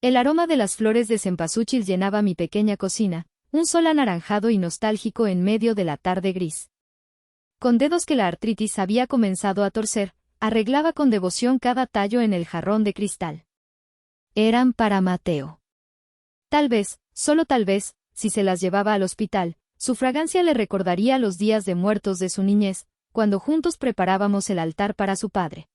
El aroma de las flores de cempasúchil llenaba mi pequeña cocina, un sol anaranjado y nostálgico en medio de la tarde gris. Con dedos que la artritis había comenzado a torcer, arreglaba con devoción cada tallo en el jarrón de cristal. Eran para Mateo. Tal vez, solo tal vez, si se las llevaba al hospital, su fragancia le recordaría los días de muertos de su niñez, cuando juntos preparábamos el altar para su padre.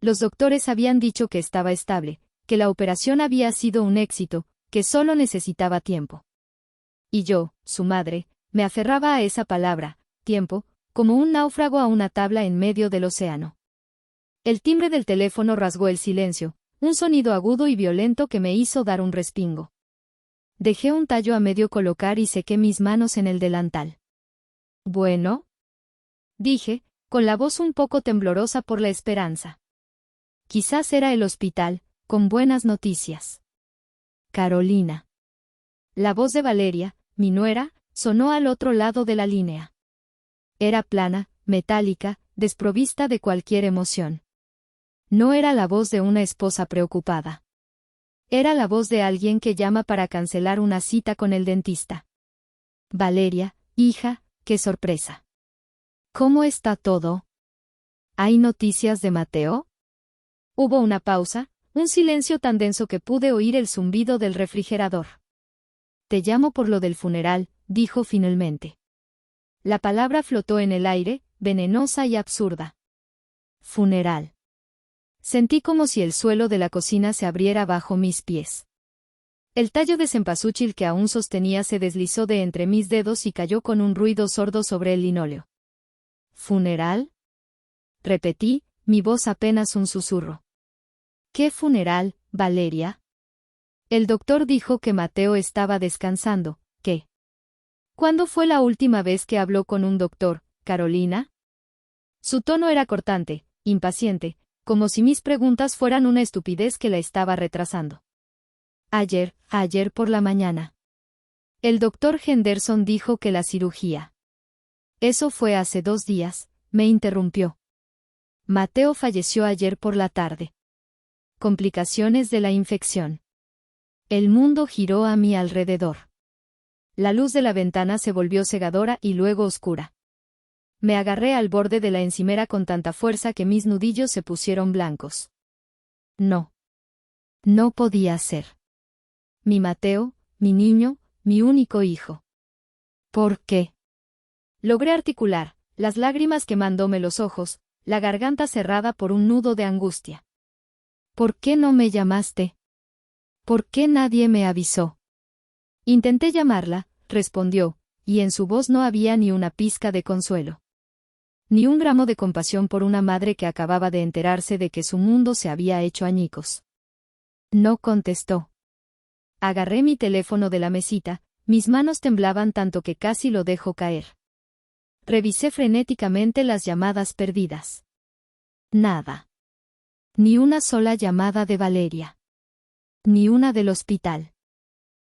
Los doctores habían dicho que estaba estable, que la operación había sido un éxito, que solo necesitaba tiempo. Y yo, su madre, me aferraba a esa palabra, tiempo, como un náufrago a una tabla en medio del océano. El timbre del teléfono rasgó el silencio, un sonido agudo y violento que me hizo dar un respingo. Dejé un tallo a medio colocar y sequé mis manos en el delantal. «¿Bueno?», dije, con la voz un poco temblorosa por la esperanza. Quizás era el hospital, con buenas noticias. «Carolina». La voz de Valeria, mi nuera, sonó al otro lado de la línea. Era plana, metálica, desprovista de cualquier emoción. No era la voz de una esposa preocupada. Era la voz de alguien que llama para cancelar una cita con el dentista. «Valeria, hija, qué sorpresa. ¿Cómo está todo? ¿Hay noticias de Mateo?». Hubo una pausa, un silencio tan denso que pude oír el zumbido del refrigerador. «Te llamo por lo del funeral», dijo finalmente. La palabra flotó en el aire, venenosa y absurda. «Funeral». Sentí como si el suelo de la cocina se abriera bajo mis pies. El tallo de cempasúchil que aún sostenía se deslizó de entre mis dedos y cayó con un ruido sordo sobre el linóleo. «¿Funeral?», repetí, mi voz apenas un susurro. «¿Qué funeral, Valeria?». El doctor dijo que Mateo estaba descansando, ¿qué? ¿Cuándo fue la última vez que habló con un doctor, Carolina? Su tono era cortante, impaciente, como si mis preguntas fueran una estupidez que la estaba retrasando. Ayer por la mañana. El doctor Henderson dijo que la cirugía. Eso fue hace 2 días, me interrumpió. Mateo falleció ayer por la tarde. Complicaciones de la infección. El mundo giró a mi alrededor. La luz de la ventana se volvió cegadora y luego oscura. Me agarré al borde de la encimera con tanta fuerza que mis nudillos se pusieron blancos. No. No podía ser. Mi Mateo, mi niño, mi único hijo. ¿Por qué? Logré articular, las lágrimas quemándome los ojos, la garganta cerrada por un nudo de angustia. ¿Por qué no me llamaste? ¿Por qué nadie me avisó? Intenté llamarla, respondió, y en su voz no había ni una pizca de consuelo. Ni un gramo de compasión por una madre que acababa de enterarse de que su mundo se había hecho añicos. No contestó. Agarré mi teléfono de la mesita, mis manos temblaban tanto que casi lo dejo caer. Revisé frenéticamente las llamadas perdidas. Nada. Ni una sola llamada de Valeria. Ni una del hospital.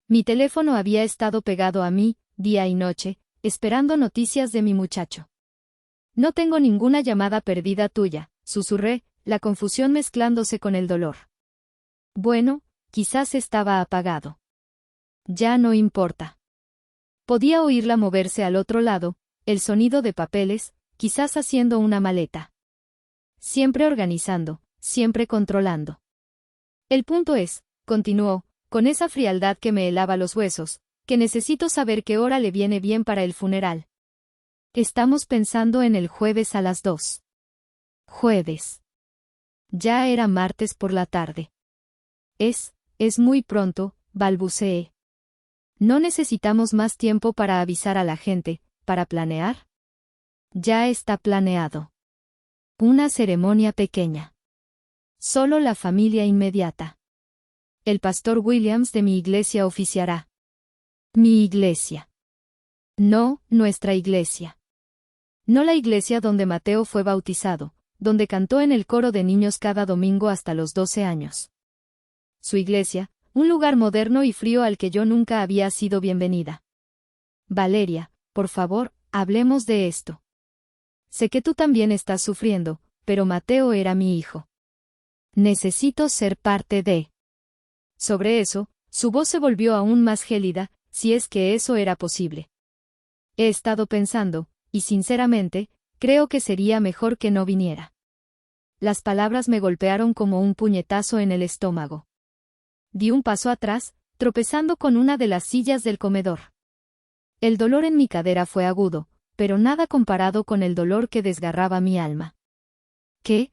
Mi teléfono había estado pegado a mí, día y noche, esperando noticias de mi muchacho. «No tengo ninguna llamada perdida tuya», susurré, la confusión mezclándose con el dolor. Bueno, quizás estaba apagado. Ya no importa. Podía oírla moverse al otro lado, el sonido de papeles, quizás haciendo una maleta. Siempre organizando, siempre controlando. «El punto es», continuó, con esa frialdad que me helaba los huesos, «que necesito saber qué hora le viene bien para el funeral. Estamos pensando en el jueves a las 2. Jueves. Ya era martes por la tarde. Es muy pronto», balbuceé. «¿No necesitamos más tiempo para avisar a la gente, para planear?» «Ya está planeado. Una ceremonia pequeña. Solo la familia inmediata. El pastor Williams de mi iglesia oficiará». «¿Mi iglesia?» «No, nuestra iglesia. No la iglesia donde Mateo fue bautizado, donde cantó en el coro de niños cada domingo hasta los 12 años. Su iglesia, un lugar moderno y frío al que yo nunca había sido bienvenida. Valeria, por favor, hablemos de esto. Sé que tú también estás sufriendo, pero Mateo era mi hijo. Necesito ser parte de. Sobre eso, su voz se volvió aún más gélida, si es que eso era posible. He estado pensando, y sinceramente, creo que sería mejor que no viniera. Las palabras me golpearon como un puñetazo en el estómago. Di un paso atrás, tropezando con una de las sillas del comedor. El dolor en mi cadera fue agudo, pero nada comparado con el dolor que desgarraba mi alma. ¿Qué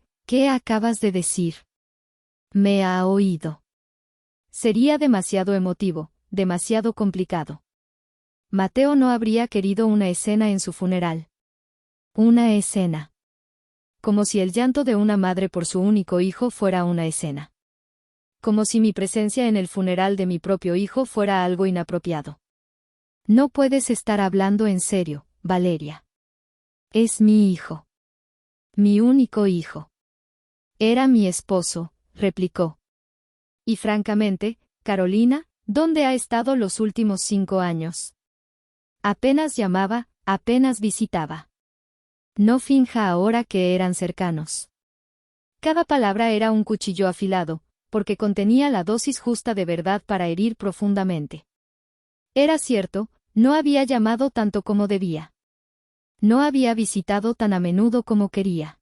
acabas de decir? Me ha oído. Sería demasiado emotivo, demasiado complicado. Mateo no habría querido una escena en su funeral. Una escena. Como si el llanto de una madre por su único hijo fuera una escena. Como si mi presencia en el funeral de mi propio hijo fuera algo inapropiado. No puedes estar hablando en serio, Valeria. Es mi hijo. Mi único hijo. Era mi esposo, replicó. Y francamente, Carolina, ¿dónde ha estado los últimos 5 años? Apenas llamaba, apenas visitaba. No finja ahora que eran cercanos. Cada palabra era un cuchillo afilado, porque contenía la dosis justa de verdad para herir profundamente. Era cierto, no había llamado tanto como debía. No había visitado tan a menudo como quería.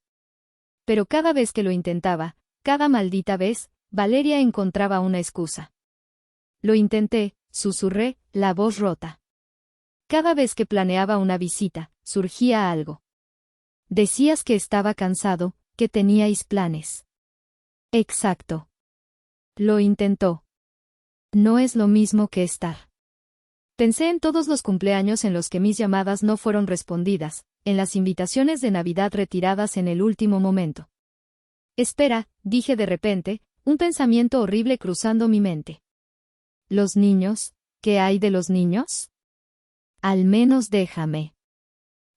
Pero cada vez que lo intentaba, cada maldita vez, Valeria encontraba una excusa. Lo intenté, susurré, la voz rota. Cada vez que planeaba una visita, surgía algo. Decías que estaba cansado, que teníais planes. Exacto. Lo intentó. No es lo mismo que estar. Pensé en todos los cumpleaños en los que mis llamadas no fueron respondidas, en las invitaciones de Navidad retiradas en el último momento. Espera, dije de repente, un pensamiento horrible cruzando mi mente. ¿Los niños? ¿Qué hay de los niños? Al menos déjame.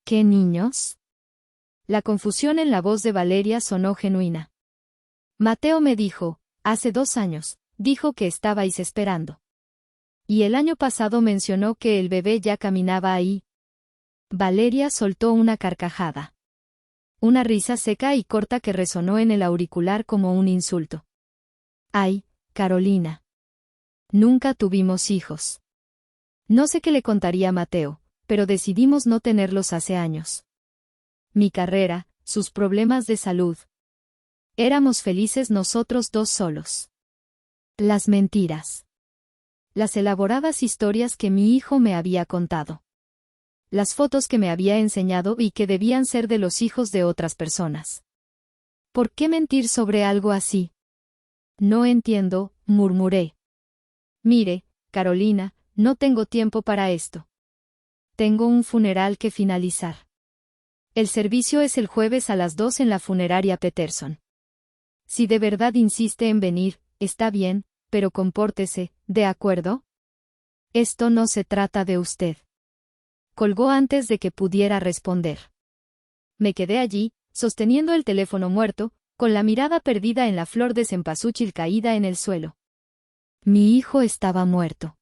¿Qué niños? La confusión en la voz de Valeria sonó genuina. Mateo me dijo, hace 2 años, dijo que estabais esperando. Y el año pasado mencionó que el bebé ya caminaba ahí. Valeria soltó una carcajada. Una risa seca y corta que resonó en el auricular como un insulto. Ay, Carolina. Nunca tuvimos hijos. No sé qué le contaría a Mateo, pero decidimos no tenerlos hace años. Mi carrera, sus problemas de salud. Éramos felices nosotros 2 solos. Las mentiras. Las elaboradas historias que mi hijo me había contado. Las fotos que me había enseñado y que debían ser de los hijos de otras personas. ¿Por qué mentir sobre algo así? No entiendo, murmuré. Mire, Carolina, no tengo tiempo para esto. Tengo un funeral que finalizar. El servicio es el jueves a las 2 en la funeraria Peterson. Si de verdad insiste en venir, está bien, pero compórtese, ¿de acuerdo? Esto no se trata de usted. Colgó antes de que pudiera responder. Me quedé allí, sosteniendo el teléfono muerto, con la mirada perdida en la flor de cempasúchil caída en el suelo. Mi hijo estaba muerto.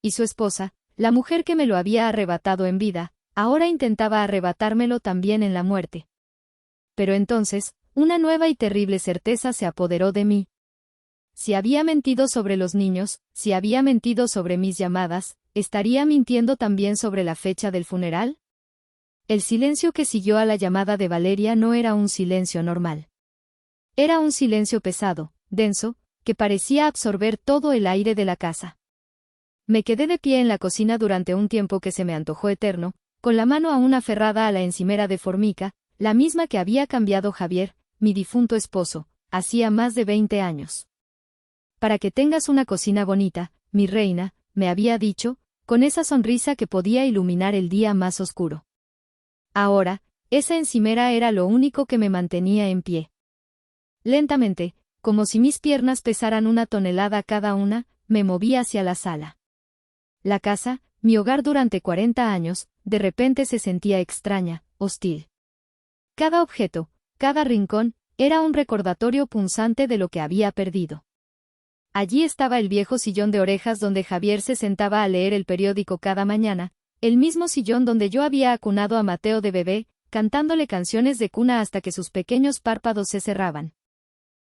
Y su esposa, la mujer que me lo había arrebatado en vida, ahora intentaba arrebatármelo también en la muerte. Pero entonces, una nueva y terrible certeza se apoderó de mí. Si había mentido sobre los niños, si había mentido sobre mis llamadas, ¿estaría mintiendo también sobre la fecha del funeral? El silencio que siguió a la llamada de Valeria no era un silencio normal. Era un silencio pesado, denso, que parecía absorber todo el aire de la casa. Me quedé de pie en la cocina durante un tiempo que se me antojó eterno, con la mano aún aferrada a la encimera de formica, la misma que había cambiado Javier, mi difunto esposo, hacía más de 20 años. Para que tengas una cocina bonita, mi reina, me había dicho, con esa sonrisa que podía iluminar el día más oscuro. Ahora, esa encimera era lo único que me mantenía en pie. Lentamente, como si mis piernas pesaran 1 tonelada cada una, me moví hacia la sala. La casa, mi hogar durante 40 años, de repente se sentía extraña, hostil. Cada objeto, cada rincón, era un recordatorio punzante de lo que había perdido. Allí estaba el viejo sillón de orejas donde Javier se sentaba a leer el periódico cada mañana, el mismo sillón donde yo había acunado a Mateo de bebé, cantándole canciones de cuna hasta que sus pequeños párpados se cerraban.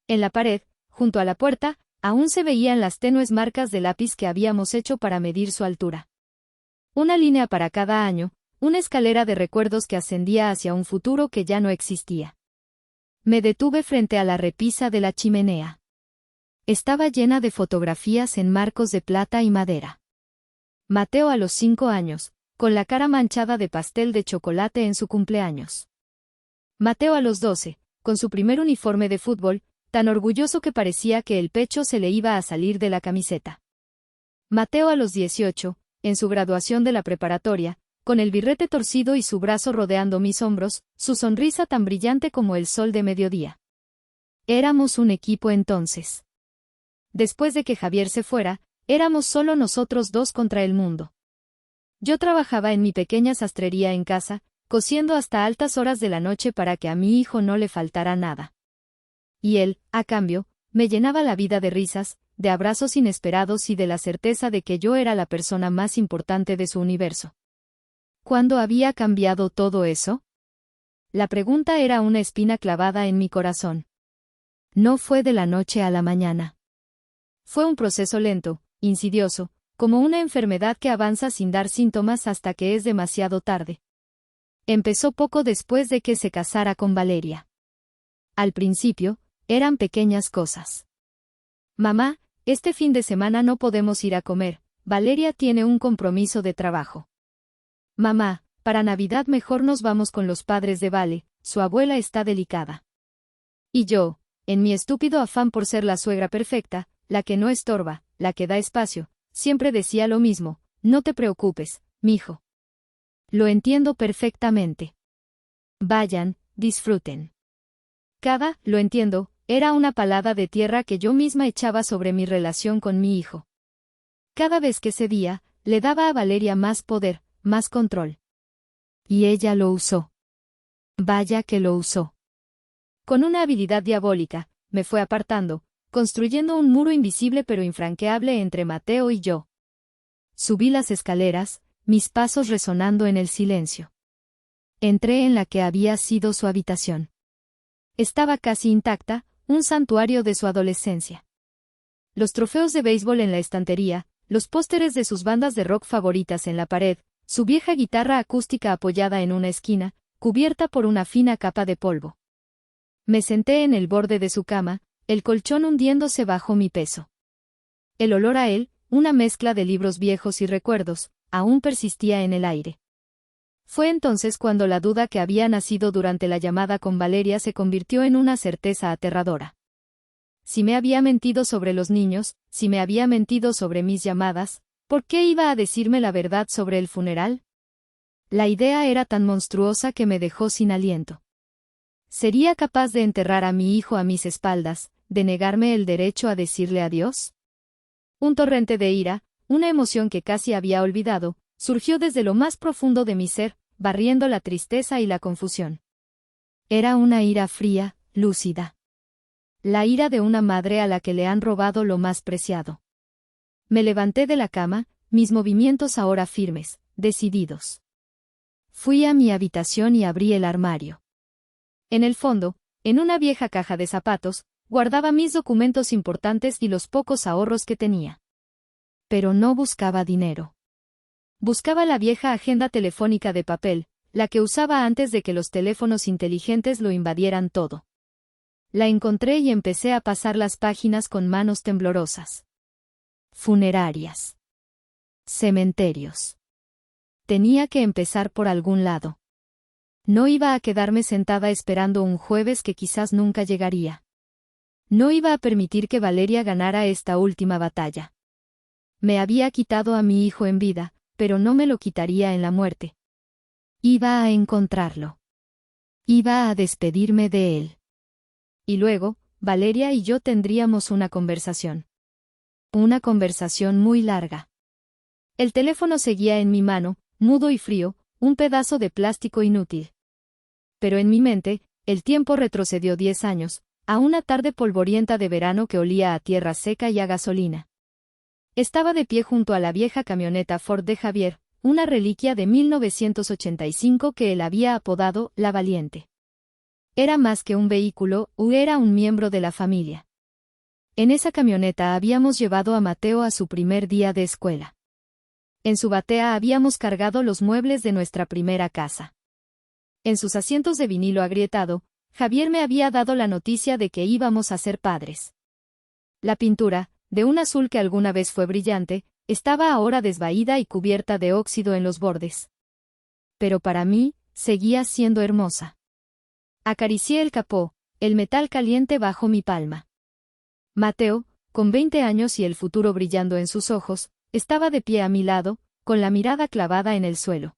En la pared, junto a la puerta, Aún se veían las tenues marcas de lápiz que habíamos hecho para medir su altura. Una línea para cada año, una escalera de recuerdos que ascendía hacia un futuro que ya no existía. Me detuve frente a la repisa de la chimenea. Estaba llena de fotografías en marcos de plata y madera. Mateo a los 5 años, con la cara manchada de pastel de chocolate en su cumpleaños. Mateo a los 12, con su primer uniforme de fútbol, tan orgulloso que parecía que el pecho se le iba a salir de la camiseta. Mateo a los 18, en su graduación de la preparatoria, con el birrete torcido y su brazo rodeando mis hombros, su sonrisa tan brillante como el sol de mediodía. Éramos un equipo entonces. Después de que Javier se fuera, éramos solo nosotros dos contra el mundo. Yo trabajaba en mi pequeña sastrería en casa, cosiendo hasta altas horas de la noche para que a mi hijo no le faltara nada. Y él, a cambio, me llenaba la vida de risas, de abrazos inesperados y de la certeza de que yo era la persona más importante de su universo. ¿Cuándo había cambiado todo eso? La pregunta era una espina clavada en mi corazón. No fue de la noche a la mañana. Fue un proceso lento, insidioso, como una enfermedad que avanza sin dar síntomas hasta que es demasiado tarde. Empezó poco después de que se casara con Valeria. Al principio, eran pequeñas cosas. Mamá, este fin de semana no podemos ir a comer, Valeria tiene un compromiso de trabajo. Mamá, para Navidad mejor nos vamos con los padres de Vale, su abuela está delicada. Y yo, en mi estúpido afán por ser la suegra perfecta, la que no estorba, la que da espacio, siempre decía lo mismo, no te preocupes, mijo. Lo entiendo perfectamente. Vayan, disfruten. Lo entiendo, era una palada de tierra que yo misma echaba sobre mi relación con mi hijo. Cada vez que cedía, le daba a Valeria más poder, más control. Y ella lo usó. Vaya que lo usó. Con una habilidad diabólica, me fue apartando, construyendo un muro invisible pero infranqueable entre Mateo y yo. Subí las escaleras, mis pasos resonando en el silencio. Entré en la que había sido su habitación. Estaba casi intacta, un santuario de su adolescencia. Los trofeos de béisbol en la estantería, los pósteres de sus bandas de rock favoritas en la pared, su vieja guitarra acústica apoyada en una esquina, cubierta por una fina capa de polvo. Me senté en el borde de su cama, el colchón hundiéndose bajo mi peso. El olor a él, una mezcla de libros viejos y recuerdos, aún persistía en el aire. Fue entonces cuando la duda que había nacido durante la llamada con Valeria se convirtió en una certeza aterradora. Si me había mentido sobre los niños, si me había mentido sobre mis llamadas, ¿por qué iba a decirme la verdad sobre el funeral? La idea era tan monstruosa que me dejó sin aliento. ¿Sería capaz de enterrar a mi hijo a mis espaldas, de negarme el derecho a decirle adiós? Un torrente de ira, una emoción que casi había olvidado, surgió desde lo más profundo de mi ser, barriendo la tristeza y la confusión. Era una ira fría, lúcida. La ira de una madre a la que le han robado lo más preciado. Me levanté de la cama, mis movimientos ahora firmes, decididos. Fui a mi habitación y abrí el armario. En el fondo, en una vieja caja de zapatos, guardaba mis documentos importantes y los pocos ahorros que tenía. Pero no buscaba dinero. Buscaba la vieja agenda telefónica de papel, la que usaba antes de que los teléfonos inteligentes lo invadieran todo. La encontré y empecé a pasar las páginas con manos temblorosas. Funerarias. Cementerios. Tenía que empezar por algún lado. No iba a quedarme sentada esperando un jueves que quizás nunca llegaría. No iba a permitir que Valeria ganara esta última batalla. Me había quitado a mi hijo en vida, pero no me lo quitaría en la muerte. Iba a encontrarlo. Iba a despedirme de él. Y luego, Valeria y yo tendríamos una conversación. Una conversación muy larga. El teléfono seguía en mi mano, mudo y frío, un pedazo de plástico inútil. Pero en mi mente, el tiempo retrocedió 10 años, a una tarde polvorienta de verano que olía a tierra seca y a gasolina. Estaba de pie junto a la vieja camioneta Ford de Javier, una reliquia de 1985 que él había apodado La Valiente. Era más que un vehículo, era un miembro de la familia. En esa camioneta habíamos llevado a Mateo a su primer día de escuela. En su batea habíamos cargado los muebles de nuestra primera casa. En sus asientos de vinilo agrietado, Javier me había dado la noticia de que íbamos a ser padres. La pintura, de un azul que alguna vez fue brillante, estaba ahora desvaída y cubierta de óxido en los bordes. Pero para mí, seguía siendo hermosa. Acaricié el capó, el metal caliente bajo mi palma. Mateo, con 20 años y el futuro brillando en sus ojos, estaba de pie a mi lado, con la mirada clavada en el suelo.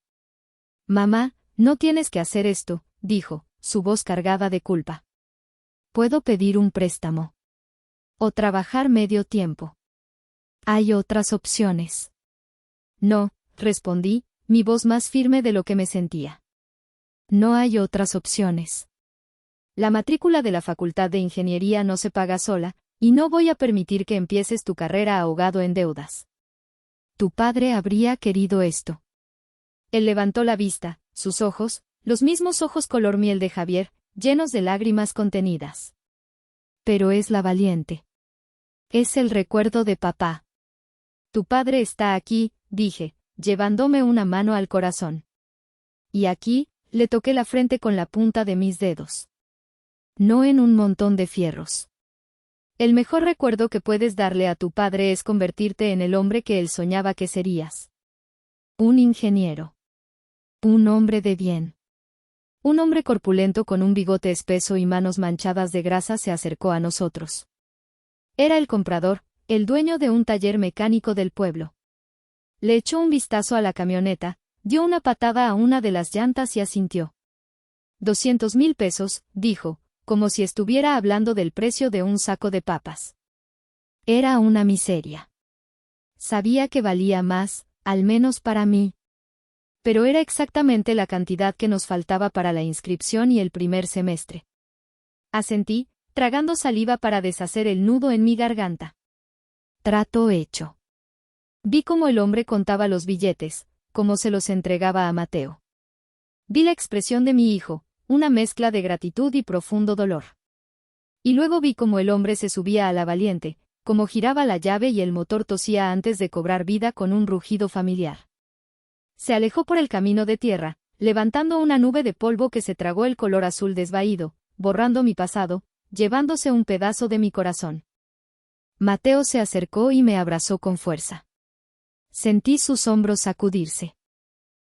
«Mamá, no tienes que hacer esto», dijo, su voz cargada de culpa. «Puedo pedir un préstamo. O trabajar medio tiempo. Hay otras opciones». «No», respondí, mi voz más firme de lo que me sentía. «No hay otras opciones. La matrícula de la Facultad de Ingeniería no se paga sola, y no voy a permitir que empieces tu carrera ahogado en deudas. Tu padre habría querido esto». Él levantó la vista, sus ojos, los mismos ojos color miel de Javier, llenos de lágrimas contenidas. «Pero es la valiente. Es el recuerdo de papá». «Tu padre está aquí», dije, llevándome una mano al corazón. Y aquí, le toqué la frente con la punta de mis dedos. «No en un montón de fierros. El mejor recuerdo que puedes darle a tu padre es convertirte en el hombre que él soñaba que serías. Un ingeniero. Un hombre de bien». Un hombre corpulento con un bigote espeso y manos manchadas de grasa se acercó a nosotros. Era el comprador, el dueño de un taller mecánico del pueblo. Le echó un vistazo a la camioneta, dio una patada a una de las llantas y asintió. 200,000 pesos, dijo, como si estuviera hablando del precio de un saco de papas. Era una miseria. Sabía que valía más, al menos para mí. Pero era exactamente la cantidad que nos faltaba para la inscripción y el primer semestre. Asentí, tragando saliva para deshacer el nudo en mi garganta. Trato hecho. Vi cómo el hombre contaba los billetes, cómo se los entregaba a Mateo. Vi la expresión de mi hijo, una mezcla de gratitud y profundo dolor. Y luego vi cómo el hombre se subía a la valiente, cómo giraba la llave y el motor tosía antes de cobrar vida con un rugido familiar. Se alejó por el camino de tierra, levantando una nube de polvo que se tragó el color azul desvaído, borrando mi pasado, llevándose un pedazo de mi corazón. Mateo se acercó y me abrazó con fuerza. Sentí sus hombros sacudirse.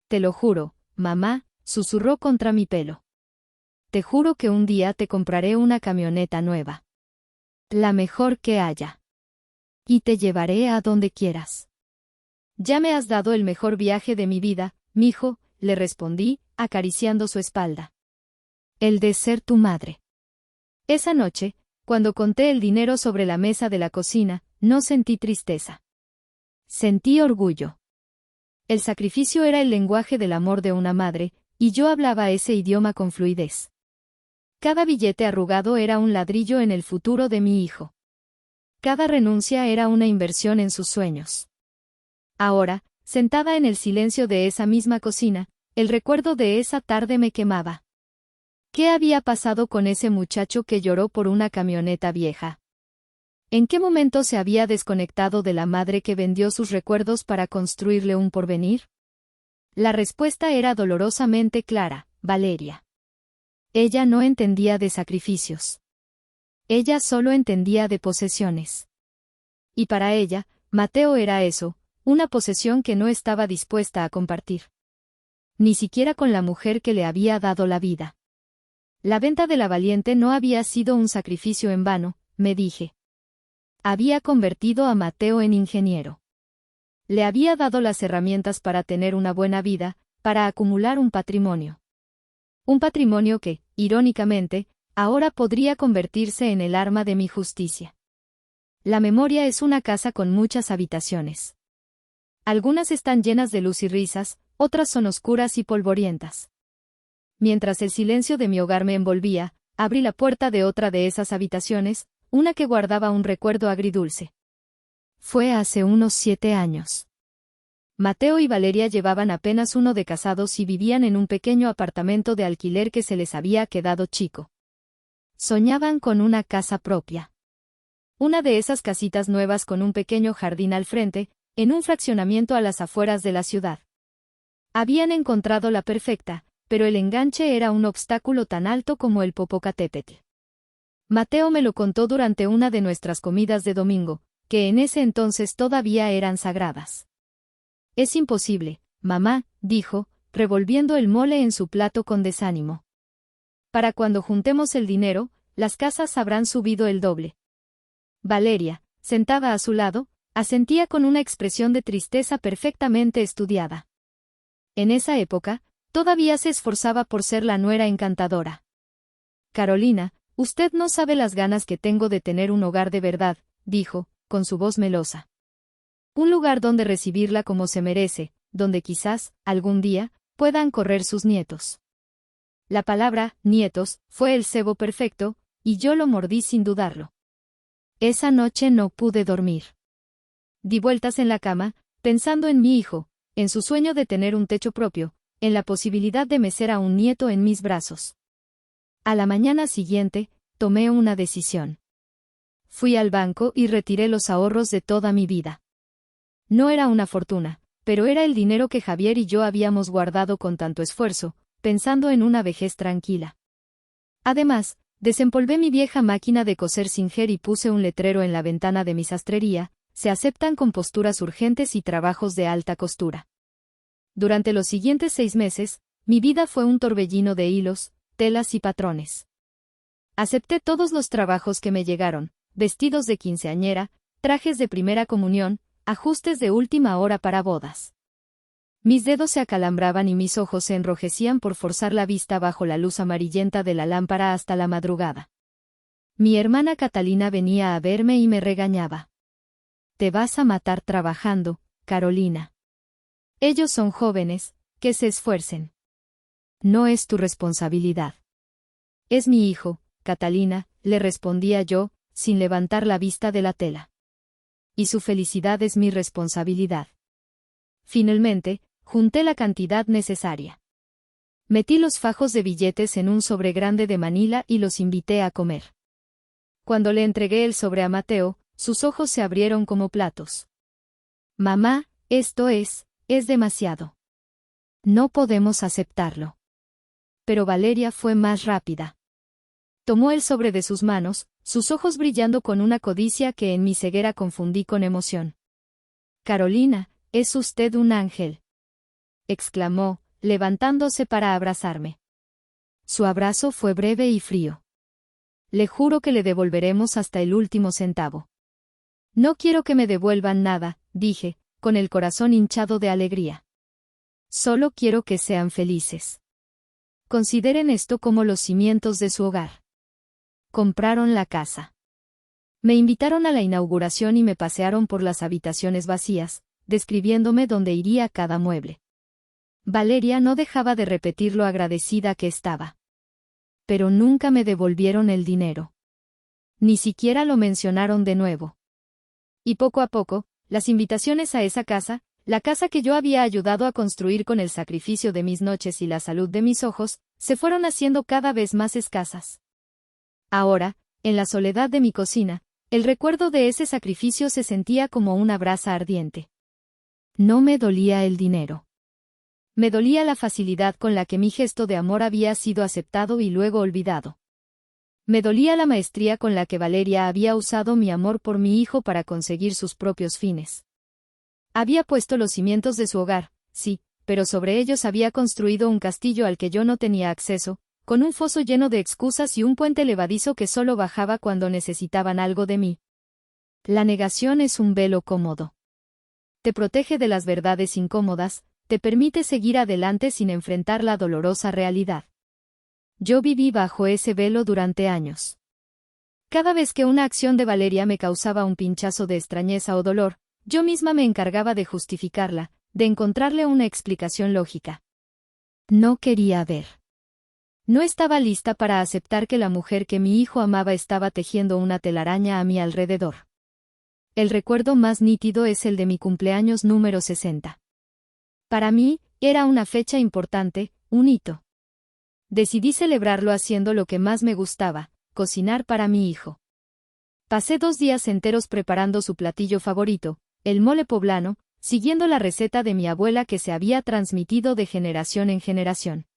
«Te lo juro, mamá», susurró contra mi pelo. «Te juro que un día te compraré una camioneta nueva. La mejor que haya. Y te llevaré a donde quieras». «Ya me has dado el mejor viaje de mi vida, mijo», le respondí, acariciando su espalda. «El de ser tu madre». Esa noche, cuando conté el dinero sobre la mesa de la cocina, no sentí tristeza. Sentí orgullo. El sacrificio era el lenguaje del amor de una madre, y yo hablaba ese idioma con fluidez. Cada billete arrugado era un ladrillo en el futuro de mi hijo. Cada renuncia era una inversión en sus sueños. Ahora, sentada en el silencio de esa misma cocina, el recuerdo de esa tarde me quemaba. ¿Qué había pasado con ese muchacho que lloró por una camioneta vieja? ¿En qué momento se había desconectado de la madre que vendió sus recuerdos para construirle un porvenir? La respuesta era dolorosamente clara: Valeria. Ella no entendía de sacrificios. Ella solo entendía de posesiones. Y para ella, Mateo era eso, una posesión que no estaba dispuesta a compartir. Ni siquiera con la mujer que le había dado la vida. La venta de la valiente no había sido un sacrificio en vano, me dije. Había convertido a Mateo en ingeniero. Le había dado las herramientas para tener una buena vida, para acumular un patrimonio. Un patrimonio que, irónicamente, ahora podría convertirse en el arma de mi justicia. La memoria es una casa con muchas habitaciones. Algunas están llenas de luz y risas, otras son oscuras y polvorientas. Mientras el silencio de mi hogar me envolvía, abrí la puerta de otra de esas habitaciones, una que guardaba un recuerdo agridulce. Fue hace unos 7 años. Mateo y Valeria llevaban apenas uno de casados y vivían en un pequeño apartamento de alquiler que se les había quedado chico. Soñaban con una casa propia. una de esas casitas nuevas con un pequeño jardín al frente, en un fraccionamiento a las afueras de la ciudad. Habían encontrado la perfecta, pero el enganche era un obstáculo tan alto como el Popocatépetl. Mateo me lo contó durante una de nuestras comidas de domingo, que en ese entonces todavía eran sagradas. Es imposible, mamá, dijo, revolviendo el mole en su plato con desánimo. Para cuando juntemos el dinero, las casas habrán subido el doble. Valeria, sentada a su lado, asentía con una expresión de tristeza perfectamente estudiada. En esa época, todavía se esforzaba por ser la nuera encantadora. Carolina, usted no sabe las ganas que tengo de tener un hogar de verdad, dijo, con su voz melosa. Un lugar donde recibirla como se merece, donde quizás, algún día, puedan correr sus nietos. La palabra, nietos, fue el cebo perfecto, y yo lo mordí sin dudarlo. Esa noche no pude dormir. Di vueltas en la cama, pensando en mi hijo, en su sueño de tener un techo propio, en la posibilidad de mecer a un nieto en mis brazos. A la mañana siguiente, tomé una decisión. Fui al banco y retiré los ahorros de toda mi vida. No era una fortuna, pero era el dinero que Javier y yo habíamos guardado con tanto esfuerzo, pensando en una vejez tranquila. Además, desempolvé mi vieja máquina de coser Singer y puse un letrero en la ventana de mi sastrería: se aceptan composturas urgentes y trabajos de alta costura. Durante los siguientes 6 meses, mi vida fue un torbellino de hilos, telas y patrones. Acepté todos los trabajos que me llegaron: vestidos de quinceañera, trajes de primera comunión, ajustes de última hora para bodas. Mis dedos se acalambraban y mis ojos se enrojecían por forzar la vista bajo la luz amarillenta de la lámpara hasta la madrugada. Mi hermana Catalina venía a verme y me regañaba. Te vas a matar trabajando, Carolina. Ellos son jóvenes, que se esfuercen. No es tu responsabilidad. Es mi hijo, Catalina, le respondía yo, sin levantar la vista de la tela. Y su felicidad es mi responsabilidad. Finalmente, junté la cantidad necesaria. Metí los fajos de billetes en un sobre grande de Manila y los invité a comer. Cuando le entregué el sobre a Mateo, sus ojos se abrieron como platos. Mamá, esto es demasiado. No podemos aceptarlo. Pero Valeria fue más rápida. Tomó el sobre de sus manos, sus ojos brillando con una codicia que en mi ceguera confundí con emoción. Carolina, es usted un ángel, exclamó, levantándose para abrazarme. Su abrazo fue breve y frío. Le juro que le devolveremos hasta el último centavo. No quiero que me devuelvan nada, dije, con el corazón hinchado de alegría. Solo quiero que sean felices. Consideren esto como los cimientos de su hogar. Compraron la casa. Me invitaron a la inauguración y me pasearon por las habitaciones vacías, describiéndome dónde iría cada mueble. Valeria no dejaba de repetir lo agradecida que estaba. Pero nunca me devolvieron el dinero. Ni siquiera lo mencionaron de nuevo. Y poco a poco, las invitaciones a esa casa, la casa que yo había ayudado a construir con el sacrificio de mis noches y la salud de mis ojos, se fueron haciendo cada vez más escasas. Ahora, en la soledad de mi cocina, el recuerdo de ese sacrificio se sentía como una brasa ardiente. No me dolía el dinero. Me dolía la facilidad con la que mi gesto de amor había sido aceptado y luego olvidado. Me dolía la maestría con la que Valeria había usado mi amor por mi hijo para conseguir sus propios fines. Había puesto los cimientos de su hogar, sí, pero sobre ellos había construido un castillo al que yo no tenía acceso, con un foso lleno de excusas y un puente levadizo que solo bajaba cuando necesitaban algo de mí. La negación es un velo cómodo. Te protege de las verdades incómodas, te permite seguir adelante sin enfrentar la dolorosa realidad. Yo viví bajo ese velo durante años. Cada vez que una acción de Valeria me causaba un pinchazo de extrañeza o dolor, yo misma me encargaba de justificarla, de encontrarle una explicación lógica. No quería ver. No estaba lista para aceptar que la mujer que mi hijo amaba estaba tejiendo una telaraña a mi alrededor. El recuerdo más nítido es el de mi cumpleaños número 60. Para mí, era una fecha importante, un hito. Decidí celebrarlo haciendo lo que más me gustaba, cocinar para mi hijo. Pasé 2 días enteros preparando su platillo favorito, el mole poblano, siguiendo la receta de mi abuela que se había transmitido de generación en generación.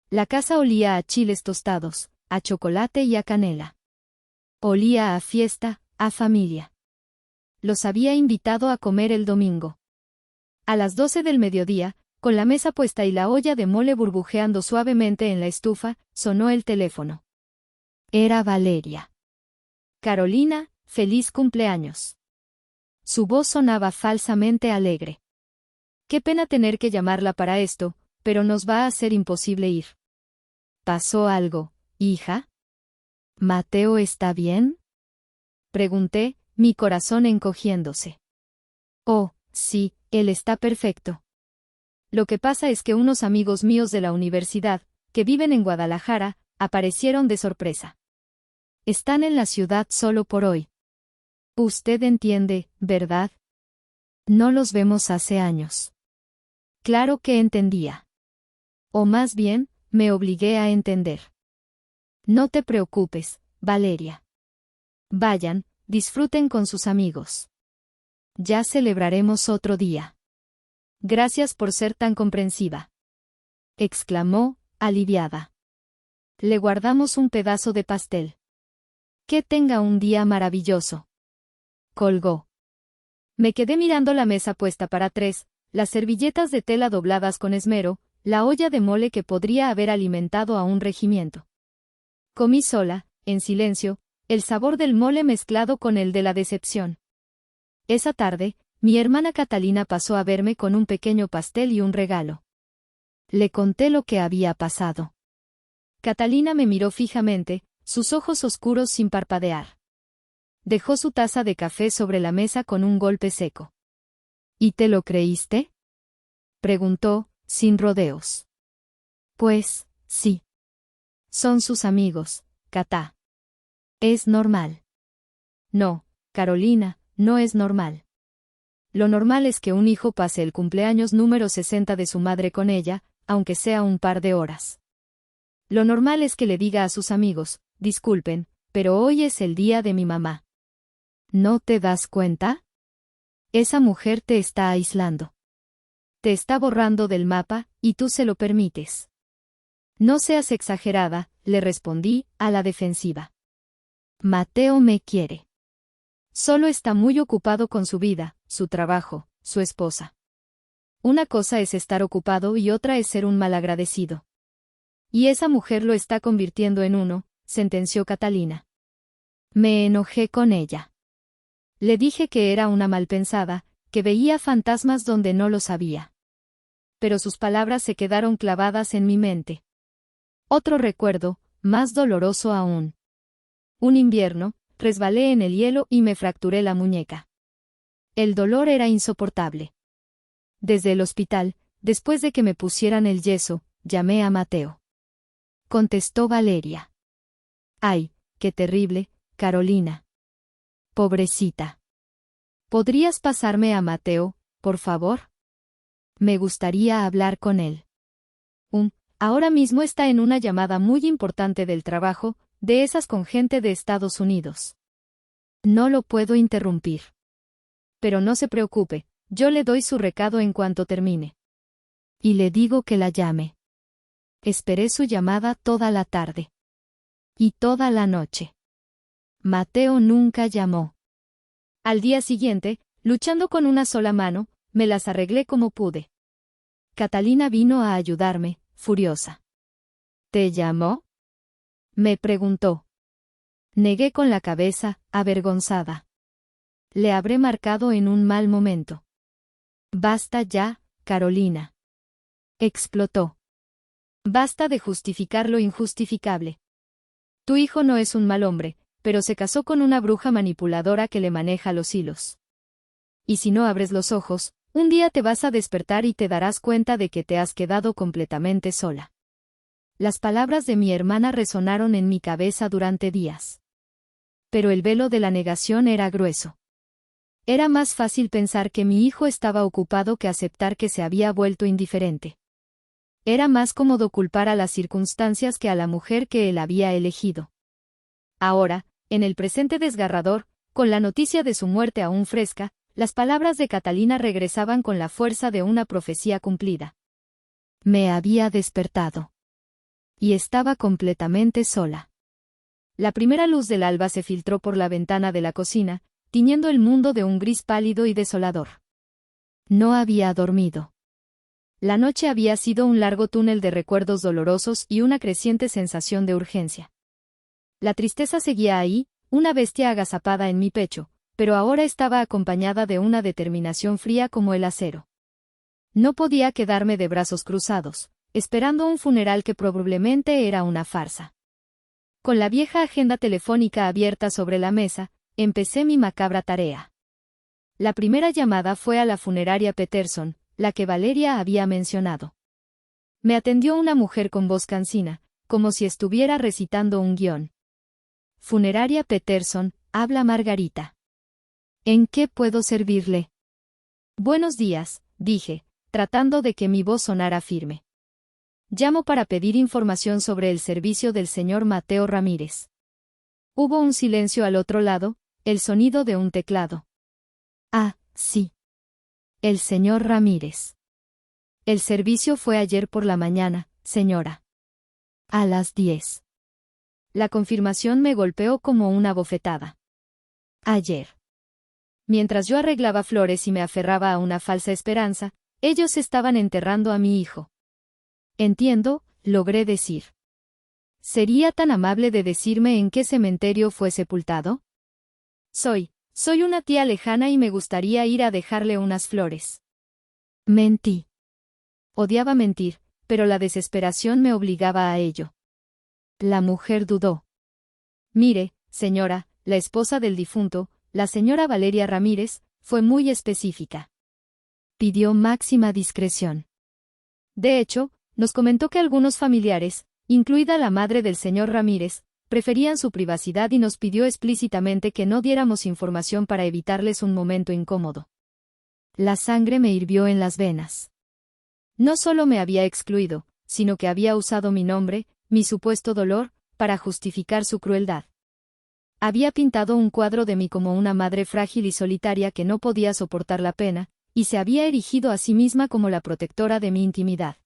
La casa olía a chiles tostados, a chocolate y a canela. Olía a fiesta, a familia. Los había invitado a comer el domingo. A las 12 del mediodía, con la mesa puesta y la olla de mole burbujeando suavemente en la estufa, sonó el teléfono. Era Valeria. Carolina, feliz cumpleaños. Su voz sonaba falsamente alegre. Qué pena tener que llamarla para esto, pero nos va a ser imposible ir. ¿Pasó algo, hija? ¿Mateo está bien? Pregunté, mi corazón encogiéndose. Oh, sí, él está perfecto. Lo que pasa es que unos amigos míos de la universidad, que viven en Guadalajara, aparecieron de sorpresa. Están en la ciudad solo por hoy. Usted entiende, ¿verdad? No los vemos hace años. Claro que entendía. O más bien, me obligué a entender. No te preocupes, Valeria. Vayan, disfruten con sus amigos. Ya celebraremos otro día. Gracias por ser tan comprensiva. Exclamó, aliviada. Le guardamos un pedazo de pastel. Que tenga un día maravilloso. Colgó. Me quedé mirando la mesa puesta para 3, las servilletas de tela dobladas con esmero, la olla de mole que podría haber alimentado a un regimiento. Comí sola, en silencio, el sabor del mole mezclado con el de la decepción. Esa tarde, mi hermana Catalina pasó a verme con un pequeño pastel y un regalo. Le conté lo que había pasado. Catalina me miró fijamente, sus ojos oscuros sin parpadear. Dejó su taza de café sobre la mesa con un golpe seco. ¿Y te lo creíste? Preguntó, sin rodeos. Pues, sí. Son sus amigos, Catá. Es normal. No, Carolina, no es normal. Lo normal es que un hijo pase el cumpleaños número 60 de su madre con ella, aunque sea un par de horas. Lo normal es que le diga a sus amigos, disculpen, pero hoy es el día de mi mamá. ¿No te das cuenta? Esa mujer te está aislando. Te está borrando del mapa, y tú se lo permites. No seas exagerada, le respondí, a la defensiva. Mateo me quiere. Solo está muy ocupado con su vida, su trabajo, su esposa. Una cosa es estar ocupado y otra es ser un malagradecido. Y esa mujer lo está convirtiendo en uno, sentenció Catalina. Me enojé con ella. Le dije que era una malpensada, que veía fantasmas donde no los había. Pero sus palabras se quedaron clavadas en mi mente. Otro recuerdo, más doloroso aún. Un invierno, resbalé en el hielo y me fracturé la muñeca. El dolor era insoportable. Desde el hospital, después de que me pusieran el yeso, llamé a Mateo. Contestó Valeria. Ay, qué terrible, Carolina. Pobrecita. ¿Podrías pasarme a Mateo, por favor? Me gustaría hablar con él. Ahora mismo está en una llamada muy importante del trabajo, de esas con gente de Estados Unidos. No lo puedo interrumpir. Pero no se preocupe, yo le doy su recado en cuanto termine. Y le digo que la llame. Esperé su llamada toda la tarde. Y toda la noche. Mateo nunca llamó. Al día siguiente, luchando con una sola mano, me las arreglé como pude. Catalina vino a ayudarme, furiosa. ¿Te llamó? Me preguntó. Negué con la cabeza, avergonzada. Le habré marcado en un mal momento. Basta ya, Carolina. Explotó. Basta de justificar lo injustificable. Tu hijo no es un mal hombre, pero se casó con una bruja manipuladora que le maneja los hilos. Y si no abres los ojos, un día te vas a despertar y te darás cuenta de que te has quedado completamente sola. Las palabras de mi hermana resonaron en mi cabeza durante días. Pero el velo de la negación era grueso. Era más fácil pensar que mi hijo estaba ocupado que aceptar que se había vuelto indiferente. Era más cómodo culpar a las circunstancias que a la mujer que él había elegido. Ahora, en el presente desgarrador, con la noticia de su muerte aún fresca, las palabras de Catalina regresaban con la fuerza de una profecía cumplida. Me había despertado. Y estaba completamente sola. La primera luz del alba se filtró por la ventana de la cocina, tiñendo el mundo de un gris pálido y desolador. No había dormido. La noche había sido un largo túnel de recuerdos dolorosos y una creciente sensación de urgencia. La tristeza seguía ahí, una bestia agazapada en mi pecho, pero ahora estaba acompañada de una determinación fría como el acero. No podía quedarme de brazos cruzados, esperando un funeral que probablemente era una farsa. Con la vieja agenda telefónica abierta sobre la mesa, empecé mi macabra tarea. La primera llamada fue a la funeraria Peterson, la que Valeria había mencionado. Me atendió una mujer con voz cansina, como si estuviera recitando un guión. Funeraria Peterson, habla Margarita. ¿En qué puedo servirle? Buenos días, dije, tratando de que mi voz sonara firme. Llamo para pedir información sobre el servicio del señor Mateo Ramírez. Hubo un silencio al otro lado, el sonido de un teclado. Ah, sí. El señor Ramírez. El servicio fue ayer por la mañana, señora. A las 10. La confirmación me golpeó como una bofetada. Ayer. Mientras yo arreglaba flores y me aferraba a una falsa esperanza, ellos estaban enterrando a mi hijo. Entiendo, logré decir. ¿Sería tan amable de decirme en qué cementerio fue sepultado? Soy una tía lejana y me gustaría ir a dejarle unas flores. Mentí. Odiaba mentir, pero la desesperación me obligaba a ello. La mujer dudó. Mire, señora, la esposa del difunto, la señora Valeria Ramírez, fue muy específica. Pidió máxima discreción. De hecho, nos comentó que algunos familiares, incluida la madre del señor Ramírez, preferían su privacidad y nos pidió explícitamente que no diéramos información para evitarles un momento incómodo. La sangre me hirvió en las venas. No solo me había excluido, sino que había usado mi nombre, mi supuesto dolor, para justificar su crueldad. Había pintado un cuadro de mí como una madre frágil y solitaria que no podía soportar la pena, y se había erigido a sí misma como la protectora de mi intimidad.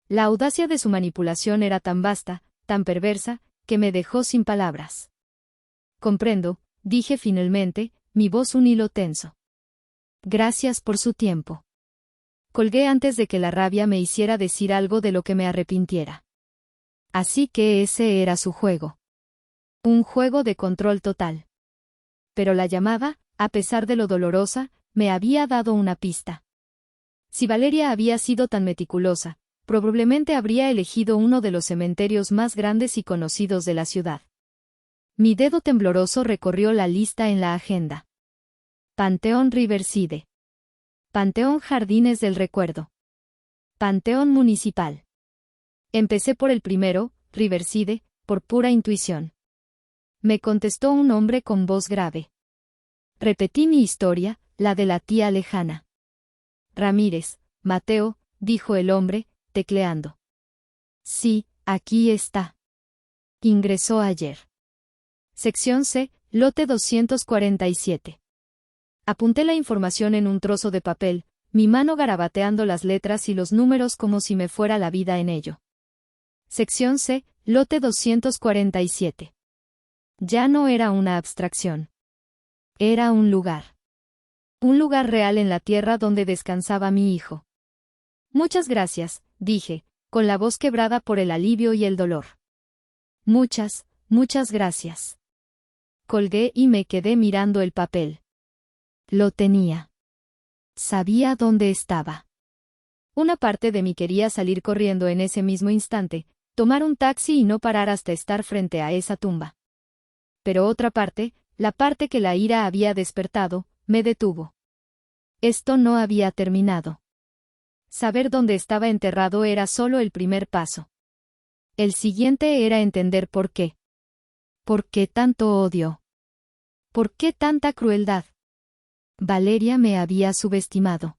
La audacia de su manipulación era tan vasta, tan perversa, que me dejó sin palabras. Comprendo, dije finalmente, mi voz un hilo tenso. Gracias por su tiempo. Colgué antes de que la rabia me hiciera decir algo de lo que me arrepintiera. Así que ese era su juego. Un juego de control total. Pero la llamada, a pesar de lo dolorosa, me había dado una pista. Si Valeria había sido tan meticulosa, probablemente habría elegido uno de los cementerios más grandes y conocidos de la ciudad. Mi dedo tembloroso recorrió la lista en la agenda. Panteón Riverside. Panteón Jardines del Recuerdo. Panteón Municipal. Empecé por el primero, Riverside, por pura intuición. Me contestó un hombre con voz grave. Repetí mi historia, la de la tía lejana. Ramírez, Mateo, dijo el hombre, tecleando. Sí, aquí está. Ingresó ayer. Sección C, lote 247. Apunté la información en un trozo de papel, mi mano garabateando las letras y los números como si me fuera la vida en ello. Sección C, lote 247. Ya no era una abstracción. Era un lugar. Un lugar real en la tierra donde descansaba mi hijo. Muchas gracias, dije, con la voz quebrada por el alivio y el dolor. Muchas gracias. Colgué y me quedé mirando el papel. Lo tenía. Sabía dónde estaba. Una parte de mí quería salir corriendo en ese mismo instante, tomar un taxi y no parar hasta estar frente a esa tumba. Pero otra parte, la parte que la ira había despertado, me detuvo. Esto no había terminado. Saber dónde estaba enterrado era solo el primer paso. El siguiente era entender por qué. ¿Por qué tanto odio? ¿Por qué tanta crueldad? Valeria me había subestimado.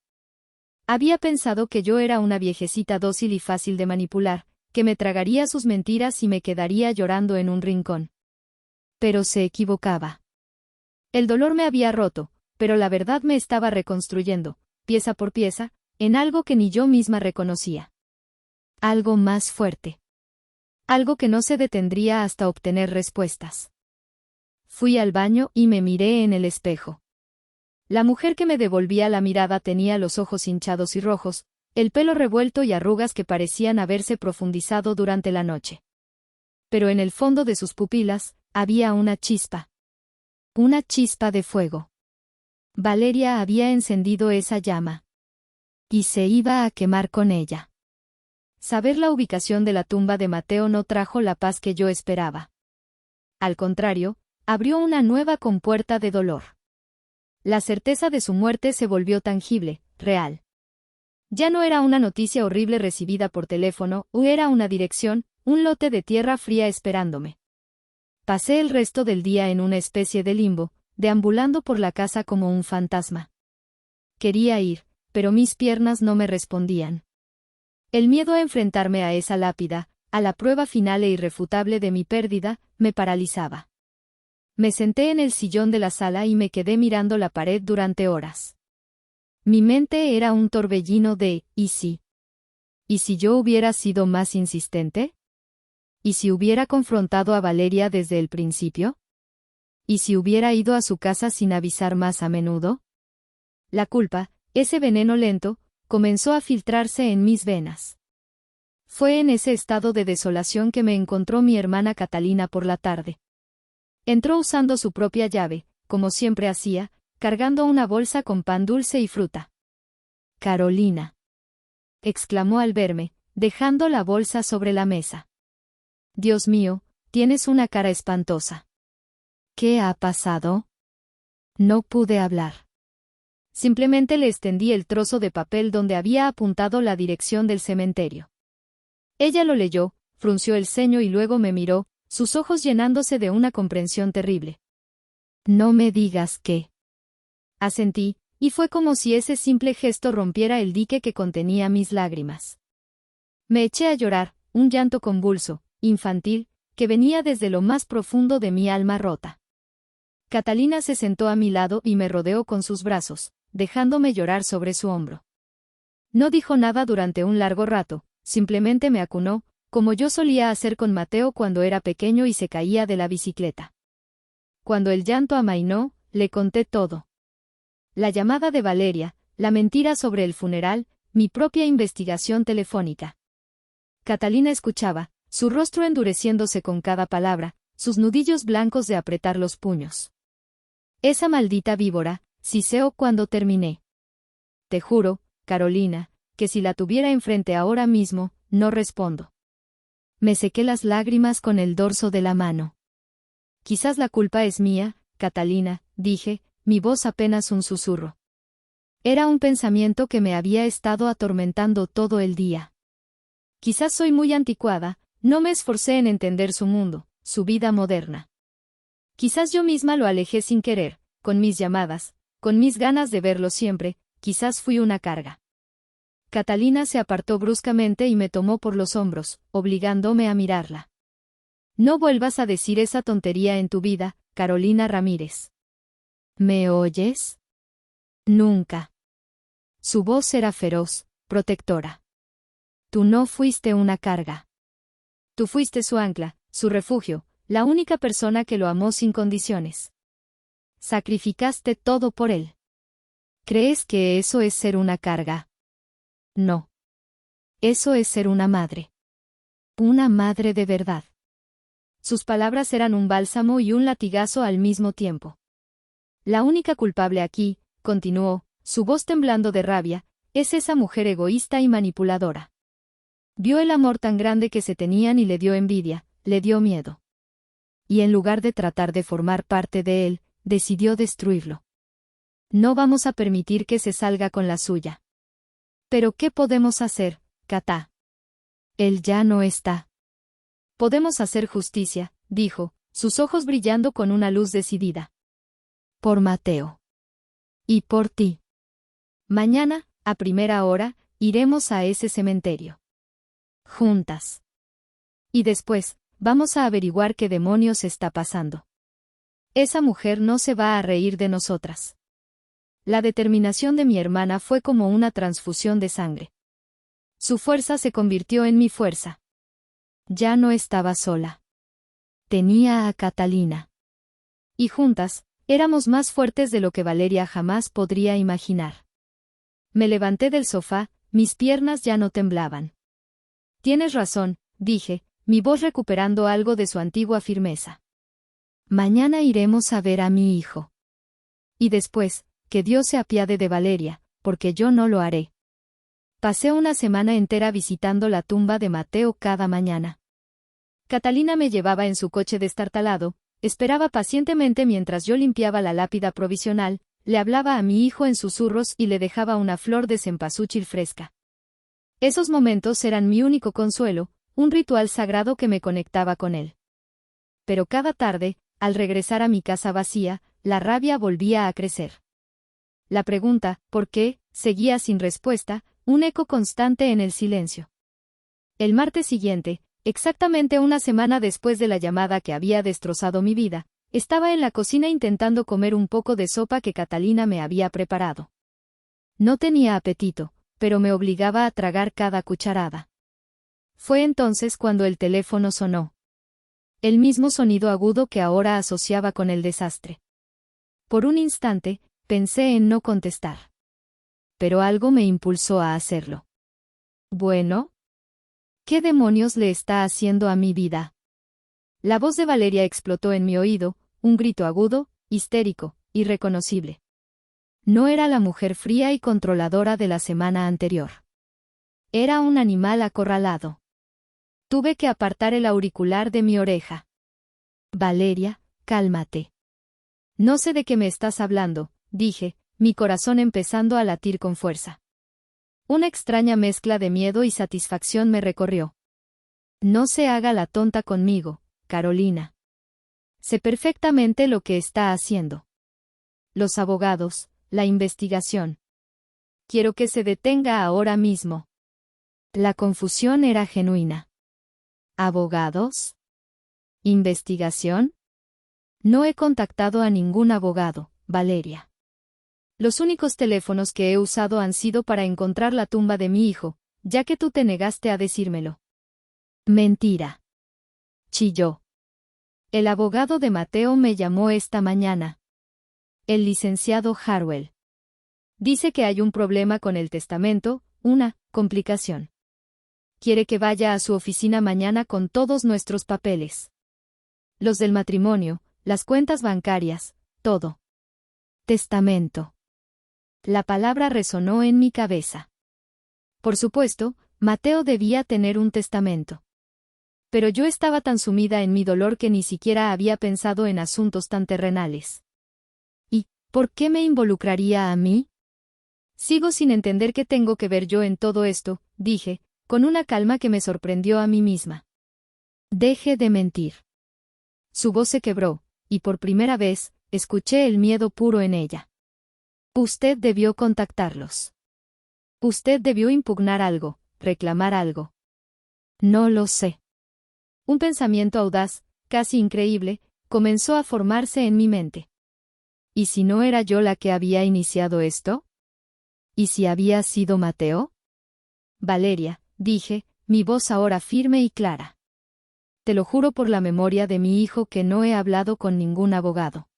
Había pensado que yo era una viejecita dócil y fácil de manipular, que me tragaría sus mentiras y me quedaría llorando en un rincón. Pero se equivocaba. El dolor me había roto, pero la verdad me estaba reconstruyendo, pieza por pieza, en algo que ni yo misma reconocía. Algo más fuerte. Algo que no se detendría hasta obtener respuestas. Fui al baño y me miré en el espejo. La mujer que me devolvía la mirada tenía los ojos hinchados y rojos, el pelo revuelto y arrugas que parecían haberse profundizado durante la noche. Pero en el fondo de sus pupilas, había una chispa. Una chispa de fuego. Valeria había encendido esa llama. Y se iba a quemar con ella. Saber la ubicación de la tumba de Mateo no trajo la paz que yo esperaba. Al contrario, abrió una nueva compuerta de dolor. La certeza de su muerte se volvió tangible, real. Ya no era una noticia horrible recibida por teléfono, o era una dirección, un lote de tierra fría esperándome. Pasé el resto del día en una especie de limbo, deambulando por la casa como un fantasma. Quería ir, pero mis piernas no me respondían. El miedo a enfrentarme a esa lápida, a la prueba final e irrefutable de mi pérdida, me paralizaba. Me senté en el sillón de la sala y me quedé mirando la pared durante horas. Mi mente era un torbellino de ¿y si? ¿Y si yo hubiera sido más insistente? ¿Y si hubiera confrontado a Valeria desde el principio? ¿Y si hubiera ido a su casa sin avisar más a menudo? La culpa, ese veneno lento, comenzó a filtrarse en mis venas. Fue en ese estado de desolación que me encontró mi hermana Catalina por la tarde. Entró usando su propia llave, como siempre hacía, cargando una bolsa con pan dulce y fruta. «Carolina», exclamó al verme, dejando la bolsa sobre la mesa. «Dios mío, tienes una cara espantosa». «¿Qué ha pasado?» No pude hablar. Simplemente le extendí el trozo de papel donde había apuntado la dirección del cementerio. Ella lo leyó, frunció el ceño y luego me miró, sus ojos llenándose de una comprensión terrible. «No me digas que». Asentí, y fue como si ese simple gesto rompiera el dique que contenía mis lágrimas. Me eché a llorar, un llanto convulso, infantil, que venía desde lo más profundo de mi alma rota. Catalina se sentó a mi lado y me rodeó con sus brazos, dejándome llorar sobre su hombro. No dijo nada durante un largo rato, simplemente me acunó, como yo solía hacer con Mateo cuando era pequeño y se caía de la bicicleta. Cuando el llanto amainó, le conté todo. La llamada de Valeria, la mentira sobre el funeral, mi propia investigación telefónica. Catalina escuchaba, su rostro endureciéndose con cada palabra, sus nudillos blancos de apretar los puños. «Esa maldita víbora», siseó cuando terminé. «Te juro, Carolina, que si la tuviera enfrente ahora mismo, no respondo». Me sequé las lágrimas con el dorso de la mano. «Quizás la culpa es mía, Catalina», dije, mi voz apenas un susurro. Era un pensamiento que me había estado atormentando todo el día. Quizás soy muy anticuada, no me esforcé en entender su mundo, su vida moderna. Quizás yo misma lo alejé sin querer, con mis llamadas, con mis ganas de verlo siempre, quizás fui una carga. Catalina se apartó bruscamente y me tomó por los hombros, obligándome a mirarla. «No vuelvas a decir esa tontería en tu vida, Carolina Ramírez». «¿Me oyes?» «Nunca». Su voz era feroz, protectora. «Tú no fuiste una carga. Tú fuiste su ancla, su refugio, la única persona que lo amó sin condiciones. Sacrificaste todo por él. ¿Crees que eso es ser una carga?» «No. Eso es ser una madre. Una madre de verdad». Sus palabras eran un bálsamo y un latigazo al mismo tiempo. «La única culpable aquí», continuó, su voz temblando de rabia, «es esa mujer egoísta y manipuladora. Vio el amor tan grande que se tenían y le dio envidia, le dio miedo. Y en lugar de tratar de formar parte de él, decidió destruirlo. No vamos a permitir que se salga con la suya». «¿Pero qué podemos hacer, Cata? Él ya no está». «Podemos hacer justicia», dijo, sus ojos brillando con una luz decidida. «Por Mateo. Y por ti. Mañana, a primera hora, iremos a ese cementerio. Juntas. Y después, vamos a averiguar qué demonios está pasando». Esa mujer no se va a reír de nosotras. La determinación de mi hermana fue como una transfusión de sangre. Su fuerza se convirtió en mi fuerza. Ya no estaba sola. Tenía a Catalina. Y juntas, éramos más fuertes de lo que Valeria jamás podría imaginar. Me levanté del sofá, mis piernas ya no temblaban. Tienes razón, dije, mi voz recuperando algo de su antigua firmeza. Mañana iremos a ver a mi hijo. Y después, que Dios se apiade de Valeria, porque yo no lo haré. Pasé una semana entera visitando la tumba de Mateo cada mañana. Catalina me llevaba en su coche destartalado, esperaba pacientemente mientras yo limpiaba la lápida provisional, le hablaba a mi hijo en susurros y le dejaba una flor de cempasúchil fresca. Esos momentos eran mi único consuelo, un ritual sagrado que me conectaba con él. Pero cada tarde, al regresar a mi casa vacía, la rabia volvía a crecer. La pregunta, ¿por qué?, seguía sin respuesta, un eco constante en el silencio. El martes siguiente, exactamente una semana después de la llamada que había destrozado mi vida, estaba en la cocina intentando comer un poco de sopa que Catalina me había preparado. No tenía apetito, pero me obligaba a tragar cada cucharada. Fue entonces cuando el teléfono sonó. El mismo sonido agudo que ahora asociaba con el desastre. Por un instante, pensé en no contestar. Pero algo me impulsó a hacerlo. Bueno, ¿qué demonios le está haciendo a mi vida? La voz de Valeria explotó en mi oído, un grito agudo, histérico, irreconocible. No era la mujer fría y controladora de la semana anterior. Era un animal acorralado. Tuve que apartar el auricular de mi oreja. Valeria, cálmate. No sé de qué me estás hablando, dije, mi corazón empezando a latir con fuerza. Una extraña mezcla de miedo y satisfacción me recorrió. No se haga la tonta conmigo, Carolina. Sé perfectamente lo que está haciendo. Los abogados, la investigación. Quiero que se detenga ahora mismo. La confusión era genuina. ¿Abogados? ¿Investigación? No he contactado a ningún abogado, Valeria. Los únicos teléfonos que he usado han sido para encontrar la tumba de mi hijo, ya que tú te negaste a decírmelo. Mentira. Chilló. El abogado de Mateo me llamó esta mañana. El licenciado Harwell. Dice que hay un problema con el testamento, una complicación. Quiere que vaya a su oficina mañana con todos nuestros papeles. Los del matrimonio, las cuentas bancarias, todo. Testamento. La palabra resonó en mi cabeza. Por supuesto, Mateo debía tener un testamento. Pero yo estaba tan sumida en mi dolor que ni siquiera había pensado en asuntos tan terrenales. ¿Y por qué me involucraría a mí? Sigo sin entender qué tengo que ver yo en todo esto, dije, con una calma que me sorprendió a mí misma. Deje de mentir. Su voz se quebró, y por primera vez, escuché el miedo puro en ella. Usted debió contactarlos. Usted debió impugnar algo, reclamar algo. No lo sé. Un pensamiento audaz, casi increíble, comenzó a formarse en mi mente. ¿Y si no era yo la que había iniciado esto? ¿Y si había sido Mateo? Valeria, dije, mi voz ahora firme y clara. Te lo juro por la memoria de mi hijo que no he hablado con ningún abogado.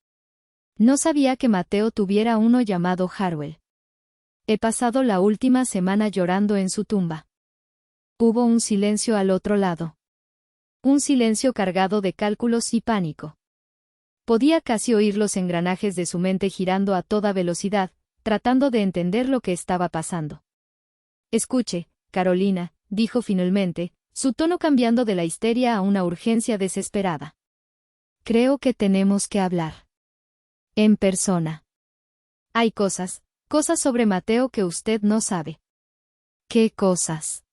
No sabía que Mateo tuviera uno llamado Harwell. He pasado la última semana llorando en su tumba. Hubo un silencio al otro lado. Un silencio cargado de cálculos y pánico. Podía casi oír los engranajes de su mente girando a toda velocidad, tratando de entender lo que estaba pasando. Escuche, Carolina, dijo finalmente, su tono cambiando de la histeria a una urgencia desesperada. Creo que tenemos que hablar. En persona. Hay cosas sobre Mateo que usted no sabe. ¿Qué cosas?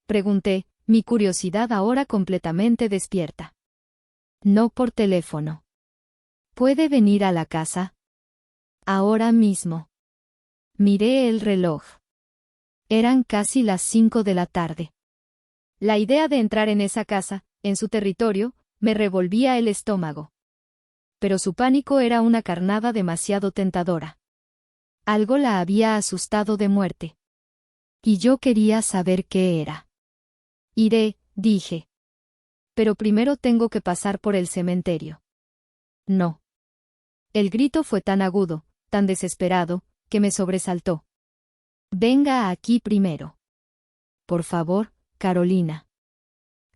Pregunté, mi curiosidad ahora completamente despierta. No por teléfono. ¿Puede venir a la casa? Ahora mismo. Miré el reloj. Eran casi las 5 de la tarde. La idea de entrar en esa casa, en su territorio, me revolvía el estómago. pero su pánico era una carnada demasiado tentadora. Algo la había asustado de muerte. Y yo quería saber qué era. Iré, dije. Pero primero tengo que pasar por el cementerio. No. El grito fue tan agudo, tan desesperado, que me sobresaltó. Venga aquí primero. Por favor, Carolina.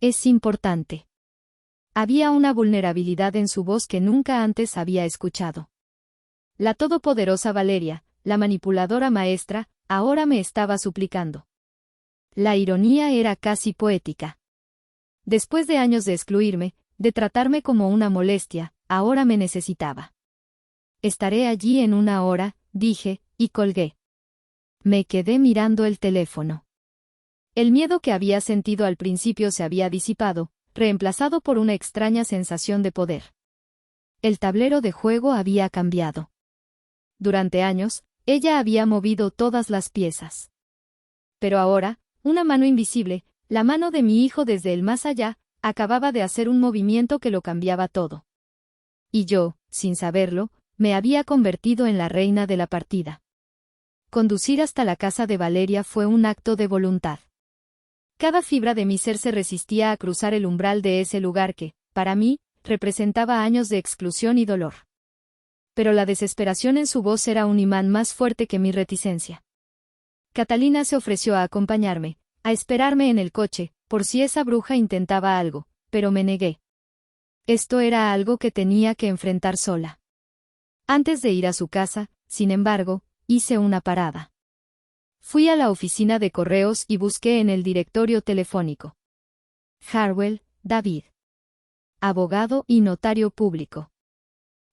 Es importante. Había una vulnerabilidad en su voz que nunca antes había escuchado. La todopoderosa Valeria, la manipuladora maestra, ahora me estaba suplicando. La ironía era casi poética. Después de años de excluirme, de tratarme como una molestia, ahora me necesitaba. Estaré allí en 1 hora, dije, y colgué. Me quedé mirando el teléfono. El miedo que había sentido al principio se había disipado, reemplazado por una extraña sensación de poder. El tablero de juego había cambiado. Durante años, ella había movido todas las piezas. Pero ahora, una mano invisible, la mano de mi hijo desde el más allá, acababa de hacer un movimiento que lo cambiaba todo. Y yo, sin saberlo, me había convertido en la reina de la partida. Conducir hasta la casa de Valeria fue un acto de voluntad. Cada fibra de mi ser se resistía a cruzar el umbral de ese lugar que, para mí, representaba años de exclusión y dolor. Pero la desesperación en su voz era un imán más fuerte que mi reticencia. Catalina se ofreció a acompañarme, a esperarme en el coche, por si esa bruja intentaba algo, pero me negué. Esto era algo que tenía que enfrentar sola. Antes de ir a su casa, sin embargo, hice una parada. Fui a la oficina de correos y busqué en el directorio telefónico. Harwell, David. Abogado y notario público.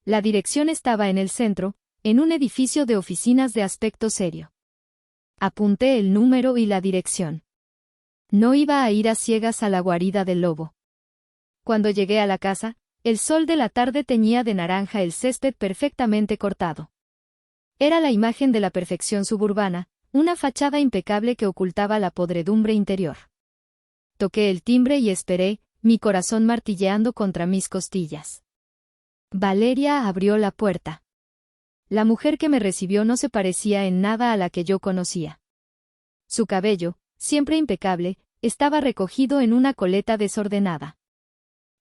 La dirección estaba en el centro, en un edificio de oficinas de aspecto serio. Apunté el número y la dirección. No iba a ir a ciegas a la guarida del lobo. Cuando llegué a la casa, el sol de la tarde teñía de naranja el césped perfectamente cortado. Era la imagen de la perfección suburbana, una fachada impecable que ocultaba la podredumbre interior. Toqué el timbre y esperé, mi corazón martilleando contra mis costillas. Valeria abrió la puerta. La mujer que me recibió no se parecía en nada a la que yo conocía. Su cabello, siempre impecable, estaba recogido en una coleta desordenada.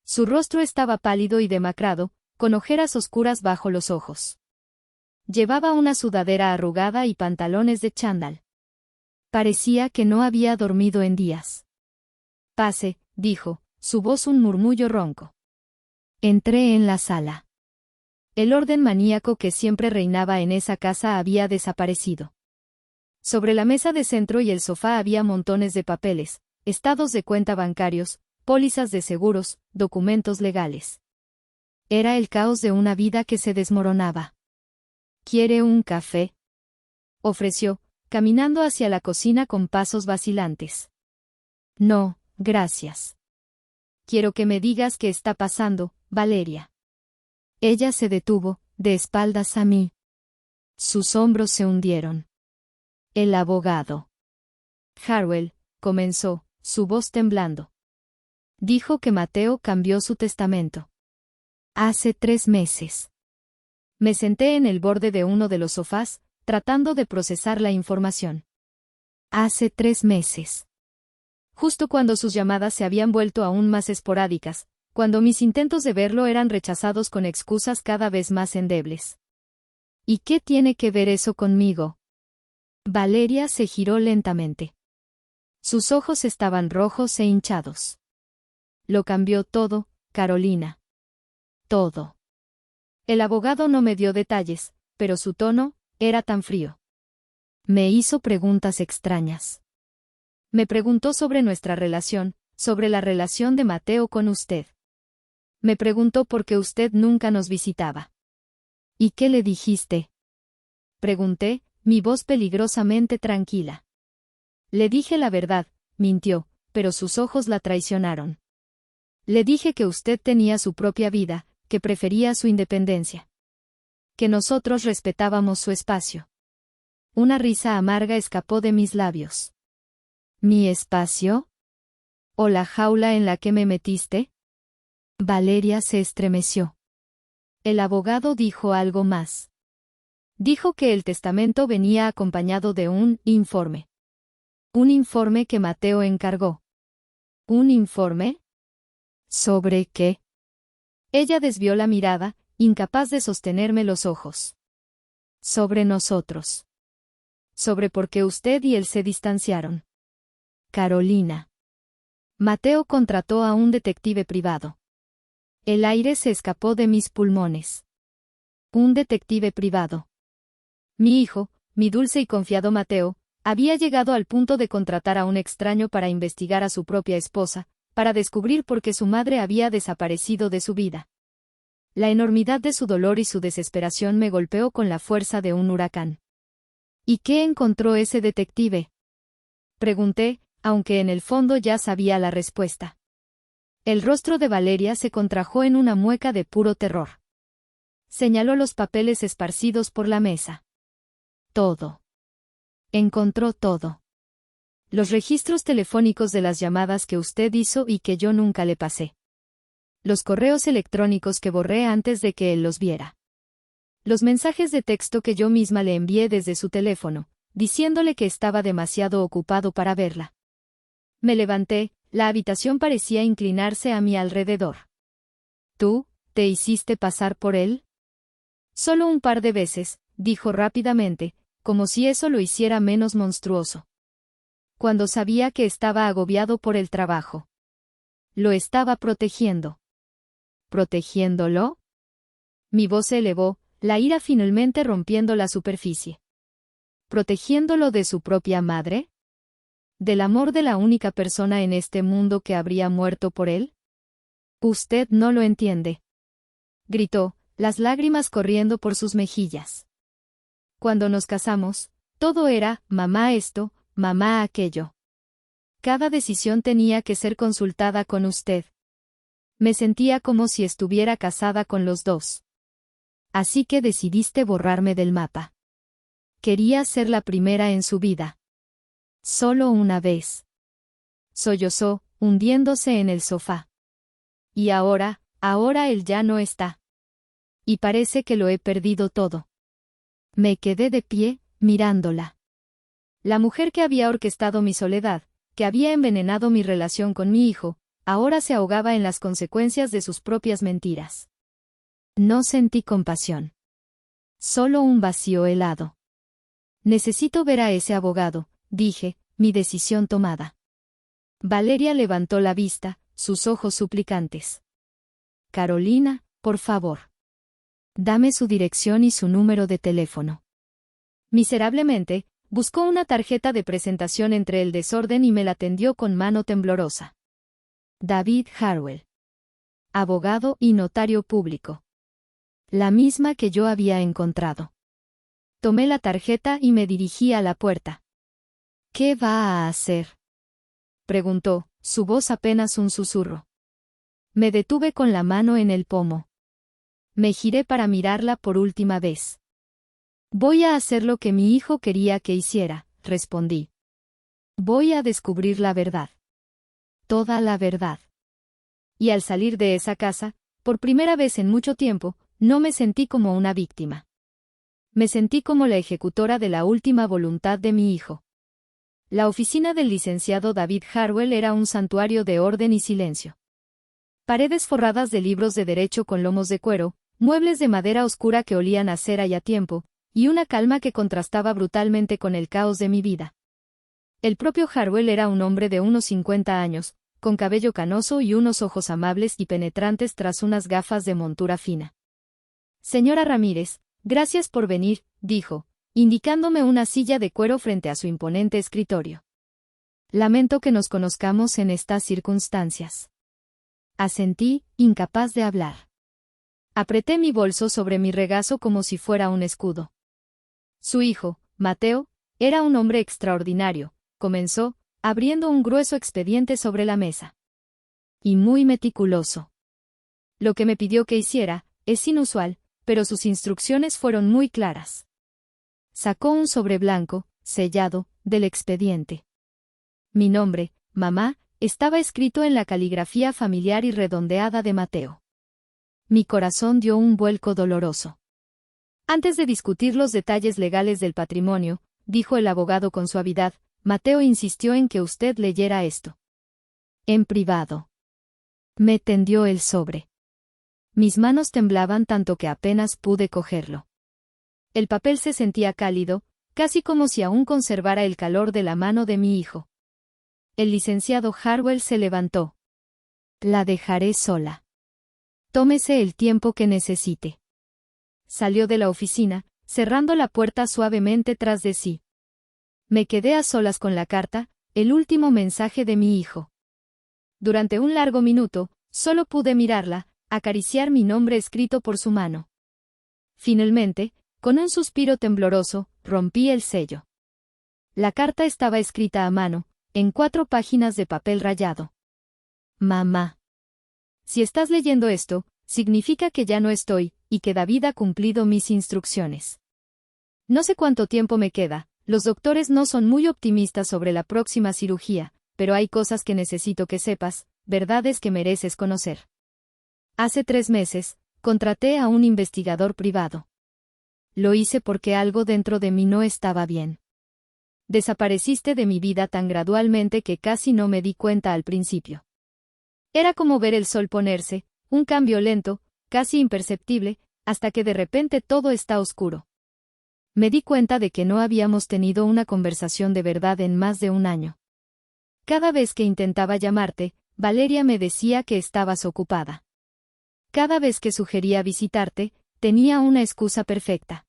Su rostro estaba pálido y demacrado, con ojeras oscuras bajo los ojos. Llevaba una sudadera arrugada y pantalones de chándal. Parecía que no había dormido en días. Pase, dijo, su voz un murmullo ronco. Entré en la sala. El orden maníaco que siempre reinaba en esa casa había desaparecido. Sobre la mesa de centro y el sofá había montones de papeles, estados de cuenta bancarios, pólizas de seguros, documentos legales. Era el caos de una vida que se desmoronaba. ¿Quiere un café?, ofreció, caminando hacia la cocina con pasos vacilantes. No, gracias. Quiero que me digas qué está pasando, Valeria. Ella se detuvo, de espaldas a mí. Sus hombros se hundieron. El abogado. Harwell, comenzó, su voz temblando. Dijo que Mateo cambió su testamento. Hace 3 meses. Me senté en el borde de uno de los sofás, tratando de procesar la información. Hace 3 meses. Justo cuando sus llamadas se habían vuelto aún más esporádicas, cuando mis intentos de verlo eran rechazados con excusas cada vez más endebles. ¿Y qué tiene que ver eso conmigo? Valeria se giró lentamente. Sus ojos estaban rojos e hinchados. Lo cambió todo, Carolina. Todo. El abogado no me dio detalles, pero su tono era tan frío. Me hizo preguntas extrañas. Me preguntó sobre nuestra relación, sobre la relación de Mateo con usted. Me preguntó por qué usted nunca nos visitaba. ¿Y qué le dijiste?, pregunté, mi voz peligrosamente tranquila. Le dije la verdad, mintió, pero sus ojos la traicionaron. Le dije que usted tenía su propia vida, que prefería su independencia. Que nosotros respetábamos su espacio. Una risa amarga escapó de mis labios. ¿Mi espacio? ¿O la jaula en la que me metiste? Valeria se estremeció. El abogado dijo algo más. Dijo que el testamento venía acompañado de un informe. Un informe que Mateo encargó. ¿Un informe? ¿Sobre qué? Ella desvió la mirada, incapaz de sostenerme los ojos. Sobre nosotros. Sobre por qué usted y él se distanciaron. Carolina. Mateo contrató a un detective privado. El aire se escapó de mis pulmones. Un detective privado. Mi hijo, mi dulce y confiado Mateo, había llegado al punto de contratar a un extraño para investigar a su propia esposa, para descubrir por qué su madre había desaparecido de su vida. La enormidad de su dolor y su desesperación me golpeó con la fuerza de un huracán. ¿Y qué encontró ese detective? Pregunté, aunque en el fondo ya sabía la respuesta. El rostro de Valeria se contrajo en una mueca de puro terror. Señaló los papeles esparcidos por la mesa. Todo. Encontró todo. Los registros telefónicos de las llamadas que usted hizo y que yo nunca le pasé. Los correos electrónicos que borré antes de que él los viera. Los mensajes de texto que yo misma le envié desde su teléfono, diciéndole que estaba demasiado ocupado para verla. Me levanté, la habitación parecía inclinarse a mi alrededor. ¿Tú, te hiciste pasar por él? Solo un par de veces, dijo rápidamente, como si eso lo hiciera menos monstruoso. Cuando sabía que estaba agobiado por el trabajo. Lo estaba protegiendo. ¿Protegiéndolo? Mi voz se elevó, la ira finalmente rompiendo la superficie. ¿Protegiéndolo de su propia madre? ¿Del amor de la única persona en este mundo que habría muerto por él? Usted no lo entiende. Gritó, las lágrimas corriendo por sus mejillas. Cuando nos casamos, todo era, mamá esto, mamá aquello. Cada decisión tenía que ser consultada con usted. Me sentía como si estuviera casada con los dos. Así que decidiste borrarme del mapa. Quería ser la primera en su vida. Solo una vez. Sollozó, hundiéndose en el sofá. Y ahora él ya no está. Y parece que lo he perdido todo. Me quedé de pie, mirándola. La mujer que había orquestado mi soledad, que había envenenado mi relación con mi hijo, ahora se ahogaba en las consecuencias de sus propias mentiras. No sentí compasión. Solo un vacío helado. Necesito ver a ese abogado, dije, mi decisión tomada. Valeria levantó la vista, sus ojos suplicantes. Carolina, por favor. Dame su dirección y su número de teléfono. Miserablemente, buscó una tarjeta de presentación entre el desorden y me la tendió con mano temblorosa. David Harwell. Abogado y notario público. La misma que yo había encontrado. Tomé la tarjeta y me dirigí a la puerta. ¿Qué va a hacer? Preguntó, su voz apenas un susurro. Me detuve con la mano en el pomo. Me giré para mirarla por última vez. Voy a hacer lo que mi hijo quería que hiciera, respondí. Voy a descubrir la verdad. Toda la verdad. Y al salir de esa casa, por primera vez en mucho tiempo, no me sentí como una víctima. Me sentí como la ejecutora de la última voluntad de mi hijo. La oficina del licenciado David Harwell era un santuario de orden y silencio. Paredes forradas de libros de derecho con lomos de cuero, muebles de madera oscura que olían a cera y a tiempo, y una calma que contrastaba brutalmente con el caos de mi vida. El propio Harwell era un hombre de unos 50 años, con cabello canoso y unos ojos amables y penetrantes tras unas gafas de montura fina. Señora Ramírez, gracias por venir, dijo, indicándome una silla de cuero frente a su imponente escritorio. Lamento que nos conozcamos en estas circunstancias. Asentí, incapaz de hablar. Apreté mi bolso sobre mi regazo como si fuera un escudo. Su hijo, Mateo, era un hombre extraordinario, comenzó, abriendo un grueso expediente sobre la mesa. Y muy meticuloso. Lo que me pidió que hiciera, es inusual, pero sus instrucciones fueron muy claras. Sacó un sobre blanco, sellado, del expediente. Mi nombre, mamá, estaba escrito en la caligrafía familiar y redondeada de Mateo. Mi corazón dio un vuelco doloroso. Antes de discutir los detalles legales del patrimonio, dijo el abogado con suavidad, Mateo insistió en que usted leyera esto. En privado. Me tendió el sobre. Mis manos temblaban tanto que apenas pude cogerlo. El papel se sentía cálido, casi como si aún conservara el calor de la mano de mi hijo. El licenciado Harwell se levantó. La dejaré sola. Tómese el tiempo que necesite. Salió de la oficina, cerrando la puerta suavemente tras de sí. Me quedé a solas con la carta, el último mensaje de mi hijo. Durante un largo minuto, solo pude mirarla, acariciar mi nombre escrito por su mano. Finalmente, con un suspiro tembloroso, rompí el sello. La carta estaba escrita a mano, en 4 páginas de papel rayado. Mamá. Si estás leyendo esto, significa que ya no estoy, y que David ha cumplido mis instrucciones. No sé cuánto tiempo me queda, los doctores no son muy optimistas sobre la próxima cirugía, pero hay cosas que necesito que sepas, verdades que mereces conocer. Hace 3 meses, contraté a un investigador privado. Lo hice porque algo dentro de mí no estaba bien. Desapareciste de mi vida tan gradualmente que casi no me di cuenta al principio. Era como ver el sol ponerse, un cambio lento, casi imperceptible, hasta que de repente todo está oscuro. Me di cuenta de que no habíamos tenido una conversación de verdad en más de un año. Cada vez que intentaba llamarte, Valeria me decía que estabas ocupada. Cada vez que sugería visitarte, tenía una excusa perfecta.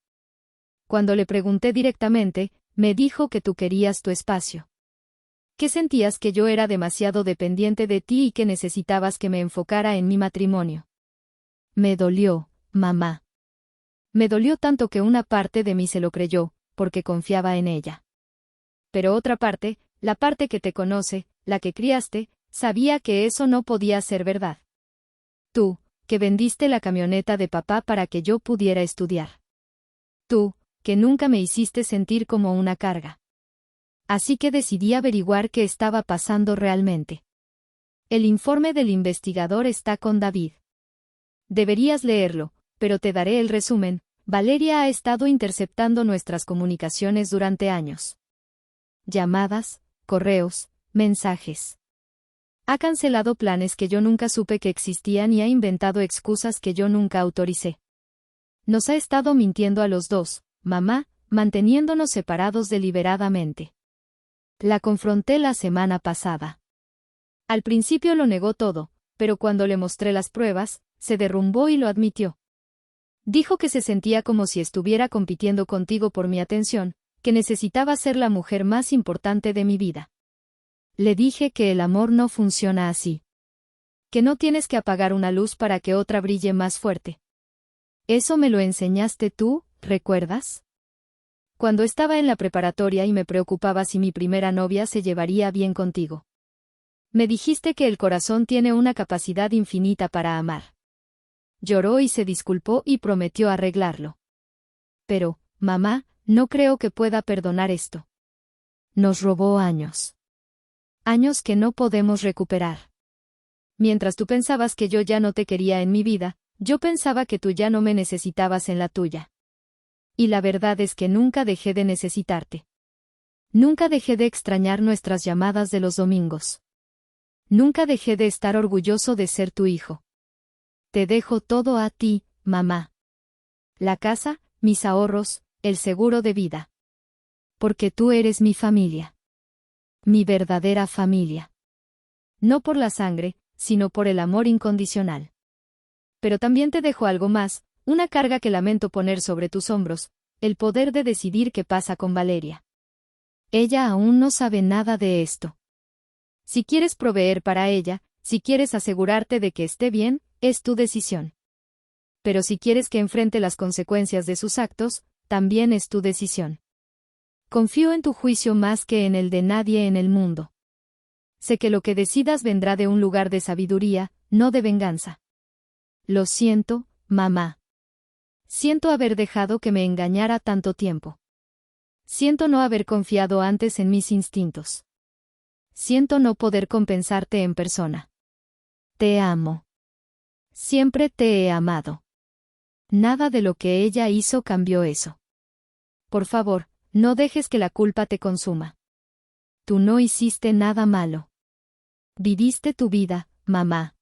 Cuando le pregunté directamente, me dijo que tú querías tu espacio. Que sentías que yo era demasiado dependiente de ti y que necesitabas que me enfocara en mi matrimonio. Me dolió, mamá. Me dolió tanto que una parte de mí se lo creyó, porque confiaba en ella. Pero otra parte, la parte que te conoce, la que criaste, sabía que eso no podía ser verdad. Tú, que vendiste la camioneta de papá para que yo pudiera estudiar. Tú, que nunca me hiciste sentir como una carga. Así que decidí averiguar qué estaba pasando realmente. El informe del investigador está con David. Deberías leerlo, pero te daré el resumen. Valeria ha estado interceptando nuestras comunicaciones durante años. Llamadas, correos, mensajes. Ha cancelado planes que yo nunca supe que existían y ha inventado excusas que yo nunca autoricé. Nos ha estado mintiendo a los dos, mamá, manteniéndonos separados deliberadamente. La confronté la semana pasada. Al principio lo negó todo, pero cuando le mostré las pruebas, se derrumbó y lo admitió. Dijo que se sentía como si estuviera compitiendo contigo por mi atención, que necesitaba ser la mujer más importante de mi vida. Le dije que el amor no funciona así. Que no tienes que apagar una luz para que otra brille más fuerte. Eso me lo enseñaste tú, ¿recuerdas? Cuando estaba en la preparatoria y me preocupaba si mi primera novia se llevaría bien contigo. Me dijiste que el corazón tiene una capacidad infinita para amar. Lloró y se disculpó y prometió arreglarlo. Pero, mamá, no creo que pueda perdonar esto. Nos robó años. Años que no podemos recuperar. Mientras tú pensabas que yo ya no te quería en mi vida, yo pensaba que tú ya no me necesitabas en la tuya. Y la verdad es que nunca dejé de necesitarte. Nunca dejé de extrañar nuestras llamadas de los domingos. Nunca dejé de estar orgulloso de ser tu hijo. Te dejo todo a ti, mamá. La casa, mis ahorros, el seguro de vida. Porque tú eres mi familia. Mi verdadera familia. No por la sangre, sino por el amor incondicional. Pero también te dejo algo más, una carga que lamento poner sobre tus hombros, el poder de decidir qué pasa con Valeria. Ella aún no sabe nada de esto. Si quieres proveer para ella, si quieres asegurarte de que esté bien, es tu decisión. Pero si quieres que enfrente las consecuencias de sus actos, también es tu decisión. Confío en tu juicio más que en el de nadie en el mundo. Sé que lo que decidas vendrá de un lugar de sabiduría, no de venganza. Lo siento, mamá. Siento haber dejado que me engañara tanto tiempo. Siento no haber confiado antes en mis instintos. Siento no poder compensarte en persona. Te amo. Siempre te he amado. Nada de lo que ella hizo cambió eso. Por favor, no dejes que la culpa te consuma. Tú no hiciste nada malo. Viviste tu vida, mamá.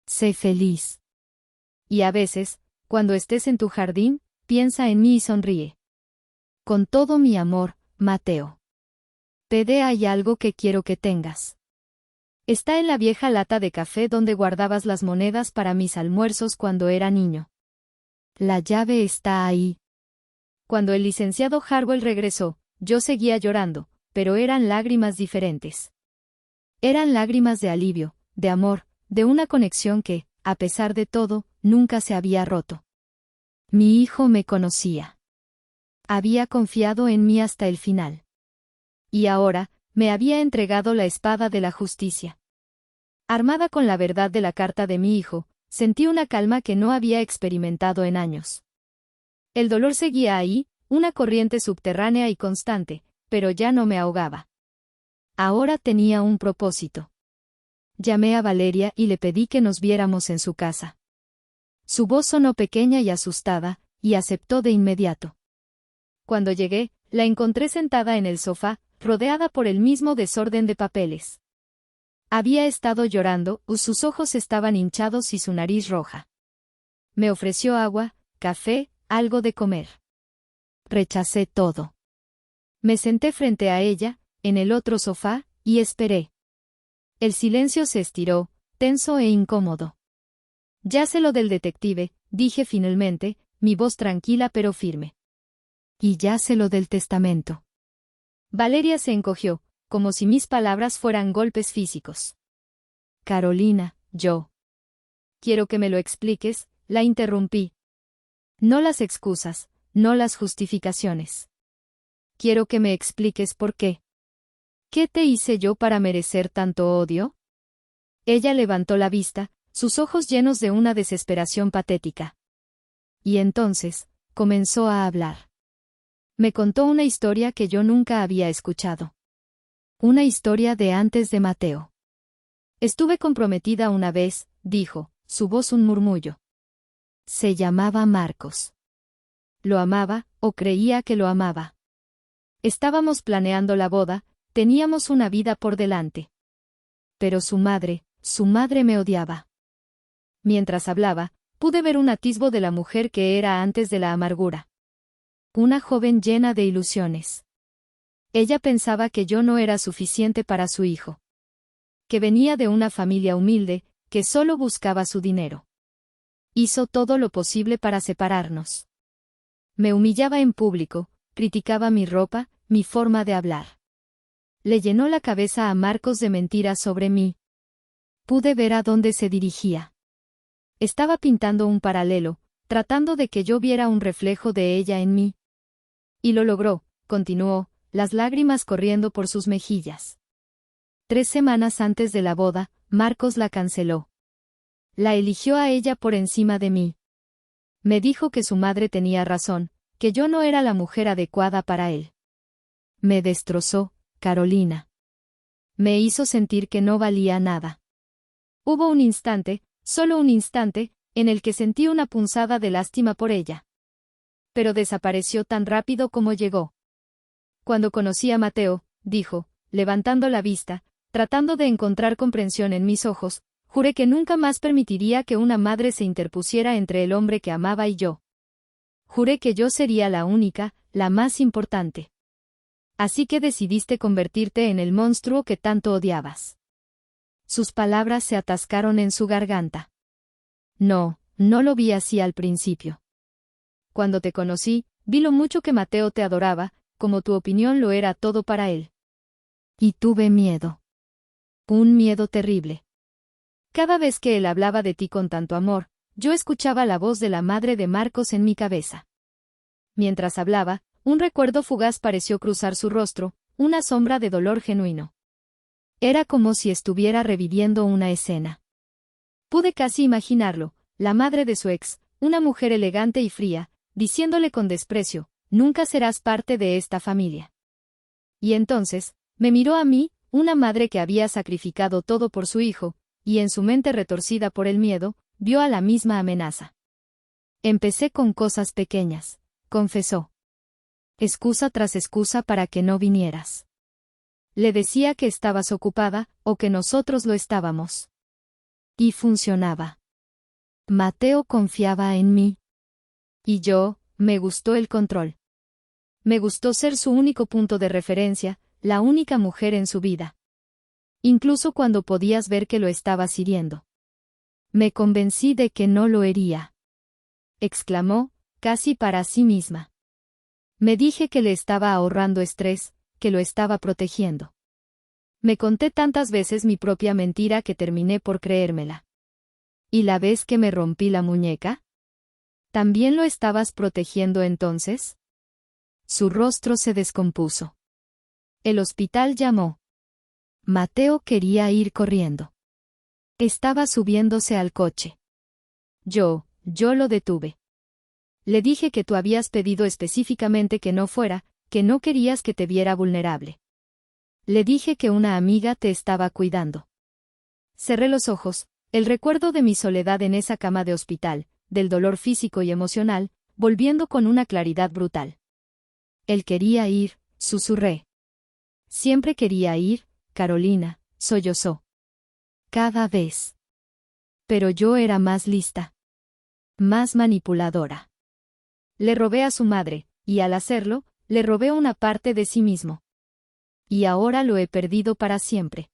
Sé feliz. Y a veces, cuando estés en tu jardín, piensa en mí y sonríe. Con todo mi amor, Mateo. Pede hay algo que quiero que tengas. Está en la vieja lata de café donde guardabas las monedas para mis almuerzos cuando era niño. La llave está ahí. Cuando el licenciado Harwell regresó, yo seguía llorando, pero eran lágrimas diferentes. Eran lágrimas de alivio, de amor, de una conexión que, a pesar de todo, nunca se había roto. Mi hijo me conocía. Había confiado en mí hasta el final. Y ahora, me había entregado la espada de la justicia. Armada con la verdad de la carta de mi hijo, sentí una calma que no había experimentado en años. El dolor seguía ahí, una corriente subterránea y constante, pero ya no me ahogaba. Ahora tenía un propósito. Llamé a Valeria y le pedí que nos viéramos en su casa. Su voz sonó pequeña y asustada, y aceptó de inmediato. Cuando llegué, la encontré sentada en el sofá, rodeada por el mismo desorden de papeles. Había estado llorando, sus ojos estaban hinchados y su nariz roja. Me ofreció agua, café, algo de comer. Rechacé todo. Me senté frente a ella, en el otro sofá, y esperé. El silencio se estiró, tenso e incómodo. Ya sé lo del detective, dije finalmente, mi voz tranquila pero firme. Y ya sé lo del testamento. Valeria se encogió, como si mis palabras fueran golpes físicos. Carolina, yo. Quiero que me lo expliques, la interrumpí. No las excusas, no las justificaciones. Quiero que me expliques por qué. ¿Qué te hice yo para merecer tanto odio? Ella levantó la vista, sus ojos llenos de una desesperación patética. Y entonces, comenzó a hablar. Me contó una historia que yo nunca había escuchado. Una historia de antes de Mateo. Estuve comprometida una vez, dijo, su voz un murmullo. Se llamaba Marcos. Lo amaba, o creía que lo amaba. Estábamos planeando la boda, teníamos una vida por delante. Pero su madre me odiaba. Mientras hablaba, pude ver un atisbo de la mujer que era antes de la amargura. Una joven llena de ilusiones. Ella pensaba que yo no era suficiente para su hijo. Que venía de una familia humilde, que solo buscaba su dinero. Hizo todo lo posible para separarnos. Me humillaba en público, criticaba mi ropa, mi forma de hablar. Le llenó la cabeza a Marcos de mentiras sobre mí. Pude ver a dónde se dirigía. Estaba pintando un paralelo, tratando de que yo viera un reflejo de ella en mí. Y lo logró, continuó, las lágrimas corriendo por sus mejillas. 3 semanas antes de la boda, Marcos la canceló. La eligió a ella por encima de mí. Me dijo que su madre tenía razón, que yo no era la mujer adecuada para él. Me destrozó, Carolina. Me hizo sentir que no valía nada. Hubo un instante, solo un instante, en el que sentí una punzada de lástima por ella. Pero desapareció tan rápido como llegó. Cuando conocí a Mateo, dijo, levantando la vista, tratando de encontrar comprensión en mis ojos, juré que nunca más permitiría que una madre se interpusiera entre el hombre que amaba y yo. Juré que yo sería la única, la más importante. Así que decidiste convertirte en el monstruo que tanto odiabas. Sus palabras se atascaron en su garganta. No, no lo vi así al principio. Cuando te conocí, vi lo mucho que Mateo te adoraba, como tu opinión lo era todo para él. Y tuve miedo. Un miedo terrible. Cada vez que él hablaba de ti con tanto amor, yo escuchaba la voz de la madre de Marcos en mi cabeza. Mientras hablaba, un recuerdo fugaz pareció cruzar su rostro, una sombra de dolor genuino. Era como si estuviera reviviendo una escena. Pude casi imaginarlo, la madre de su ex, una mujer elegante y fría, diciéndole con desprecio, nunca serás parte de esta familia. Y entonces, me miró a mí, una madre que había sacrificado todo por su hijo, y en su mente retorcida por el miedo, vio a la misma amenaza. Empecé con cosas pequeñas, confesó. Excusa tras excusa para que no vinieras. Le decía que estabas ocupada, o que nosotros lo estábamos. Y funcionaba. Mateo confiaba en mí. Y yo, me gustó el control. Me gustó ser su único punto de referencia, la única mujer en su vida. Incluso cuando podías ver que lo estabas hiriendo. Me convencí de que no lo hería. Exclamó, casi para sí misma. Me dije que le estaba ahorrando estrés, que lo estaba protegiendo. Me conté tantas veces mi propia mentira que terminé por creérmela. ¿Y la vez que me rompí la muñeca? ¿También lo estabas protegiendo entonces? Su rostro se descompuso. El hospital llamó. Mateo quería ir corriendo. Estaba subiéndose al coche. Yo lo detuve. Le dije que tú habías pedido específicamente que no fuera, que no querías que te viera vulnerable. Le dije que una amiga te estaba cuidando. Cerré los ojos, el recuerdo de mi soledad en esa cama de hospital, del dolor físico y emocional, volviendo con una claridad brutal. Él quería ir, susurré. Siempre quería ir, Carolina, sollozó. Cada vez. Pero yo era más lista. Más manipuladora. Le robé a su madre, y al hacerlo, le robé una parte de sí mismo. Y ahora lo he perdido para siempre.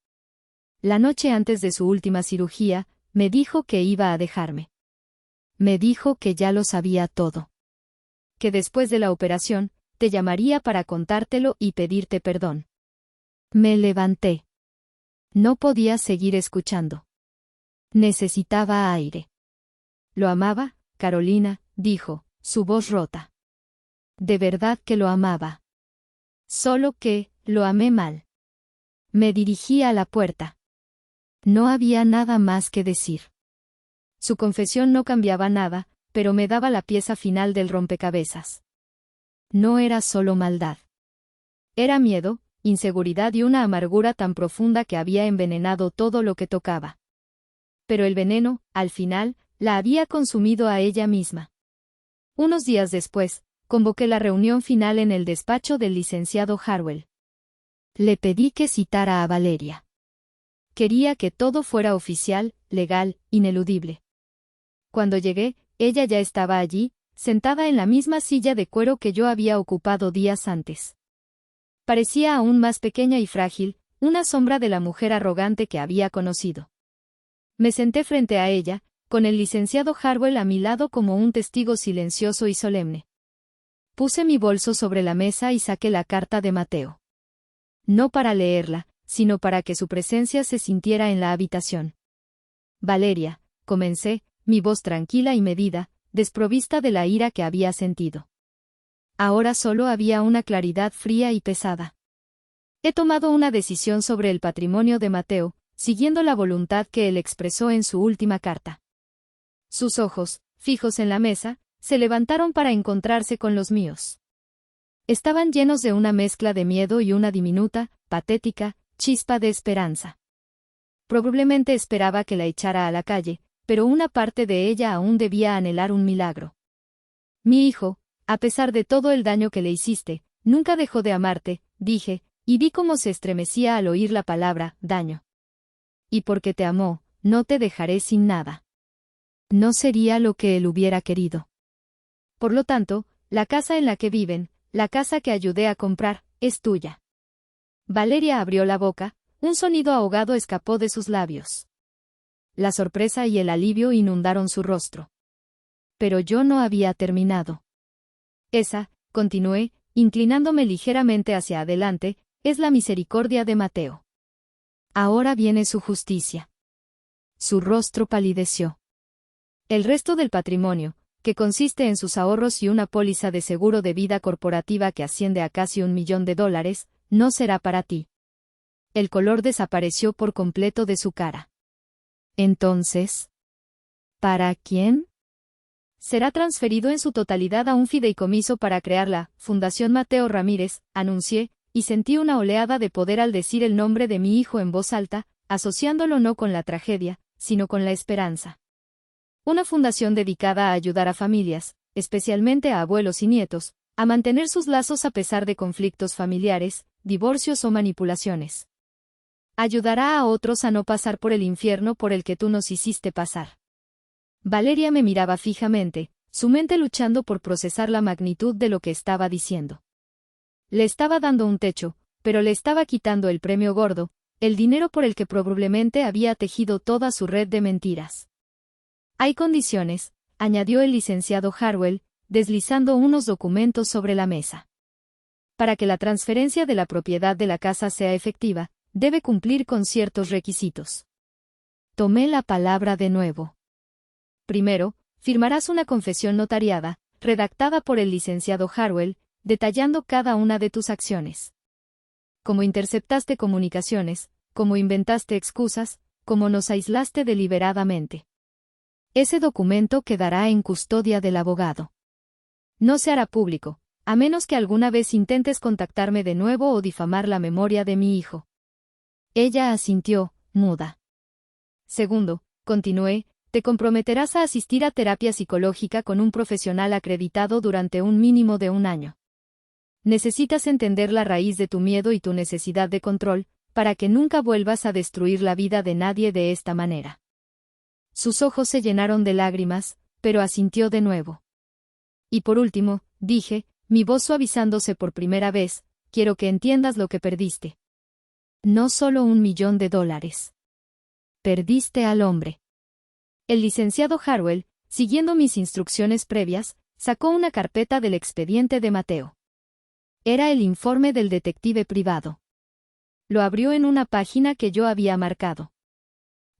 La noche antes de su última cirugía, me dijo que iba a dejarme. Me dijo que ya lo sabía todo. Que después de la operación, te llamaría para contártelo y pedirte perdón. Me levanté. No podía seguir escuchando. Necesitaba aire. Lo amaba, Carolina, dijo, su voz rota. De verdad que lo amaba. Solo que, lo amé mal. Me dirigí a la puerta. No había nada más que decir. Su confesión no cambiaba nada, pero me daba la pieza final del rompecabezas. No era solo maldad. Era miedo, inseguridad y una amargura tan profunda que había envenenado todo lo que tocaba. Pero el veneno, al final, la había consumido a ella misma. Unos días después, convoqué la reunión final en el despacho del licenciado Harwell. Le pedí que citara a Valeria. Quería que todo fuera oficial, legal, ineludible. Cuando llegué, ella ya estaba allí, sentada en la misma silla de cuero que yo había ocupado días antes. Parecía aún más pequeña y frágil, una sombra de la mujer arrogante que había conocido. Me senté frente a ella, con el licenciado Harwell a mi lado como un testigo silencioso y solemne. Puse mi bolso sobre la mesa y saqué la carta de Mateo. No para leerla, sino para que su presencia se sintiera en la habitación. Valeria, comencé, mi voz tranquila y medida, desprovista de la ira que había sentido. Ahora solo había una claridad fría y pesada. He tomado una decisión sobre el patrimonio de Mateo, siguiendo la voluntad que él expresó en su última carta. Sus ojos, fijos en la mesa, se levantaron para encontrarse con los míos. Estaban llenos de una mezcla de miedo y una diminuta, patética, chispa de esperanza. Probablemente esperaba que la echara a la calle, pero una parte de ella aún debía anhelar un milagro. Mi hijo, a pesar de todo el daño que le hiciste, nunca dejó de amarte, dije, y vi cómo se estremecía al oír la palabra, daño. Y porque te amó, no te dejaré sin nada. No sería lo que él hubiera querido. Por lo tanto, la casa en la que viven, la casa que ayudé a comprar, es tuya. Valeria abrió la boca, un sonido ahogado escapó de sus labios. La sorpresa y el alivio inundaron su rostro. Pero yo no había terminado. Esa, continué, inclinándome ligeramente hacia adelante, es la misericordia de Mateo. Ahora viene su justicia. Su rostro palideció. El resto del patrimonio, que consiste en sus ahorros y una póliza de seguro de vida corporativa que asciende a casi $1.000.000, no será para ti. El color desapareció por completo de su cara. Entonces, ¿para quién? Será transferido en su totalidad a un fideicomiso para crear la Fundación Mateo Ramírez, anuncié, y sentí una oleada de poder al decir el nombre de mi hijo en voz alta, asociándolo no con la tragedia, sino con la esperanza. Una fundación dedicada a ayudar a familias, especialmente a abuelos y nietos, a mantener sus lazos a pesar de conflictos familiares, divorcios o manipulaciones. Ayudará a otros a no pasar por el infierno por el que tú nos hiciste pasar. Valeria me miraba fijamente, su mente luchando por procesar la magnitud de lo que estaba diciendo. Le estaba dando un techo, pero le estaba quitando el premio gordo, el dinero por el que probablemente había tejido toda su red de mentiras. Hay condiciones, añadió el licenciado Harwell, deslizando unos documentos sobre la mesa. Para que la transferencia de la propiedad de la casa sea efectiva, debe cumplir con ciertos requisitos. Tomé la palabra de nuevo. Primero, firmarás una confesión notariada, redactada por el licenciado Harwell, detallando cada una de tus acciones. Cómo interceptaste comunicaciones, cómo inventaste excusas, cómo nos aislaste deliberadamente. Ese documento quedará en custodia del abogado. No se hará público, a menos que alguna vez intentes contactarme de nuevo o difamar la memoria de mi hijo. Ella asintió, muda. Segundo, continué, te comprometerás a asistir a terapia psicológica con un profesional acreditado durante un mínimo de 1 año. Necesitas entender la raíz de tu miedo y tu necesidad de control, para que nunca vuelvas a destruir la vida de nadie de esta manera. Sus ojos se llenaron de lágrimas, pero asintió de nuevo. Y por último, dije, mi voz suavizándose por primera vez, quiero que entiendas lo que perdiste. No solo $1.000.000. Perdiste al hombre. El licenciado Harwell, siguiendo mis instrucciones previas, sacó una carpeta del expediente de Mateo. Era el informe del detective privado. Lo abrió en una página que yo había marcado.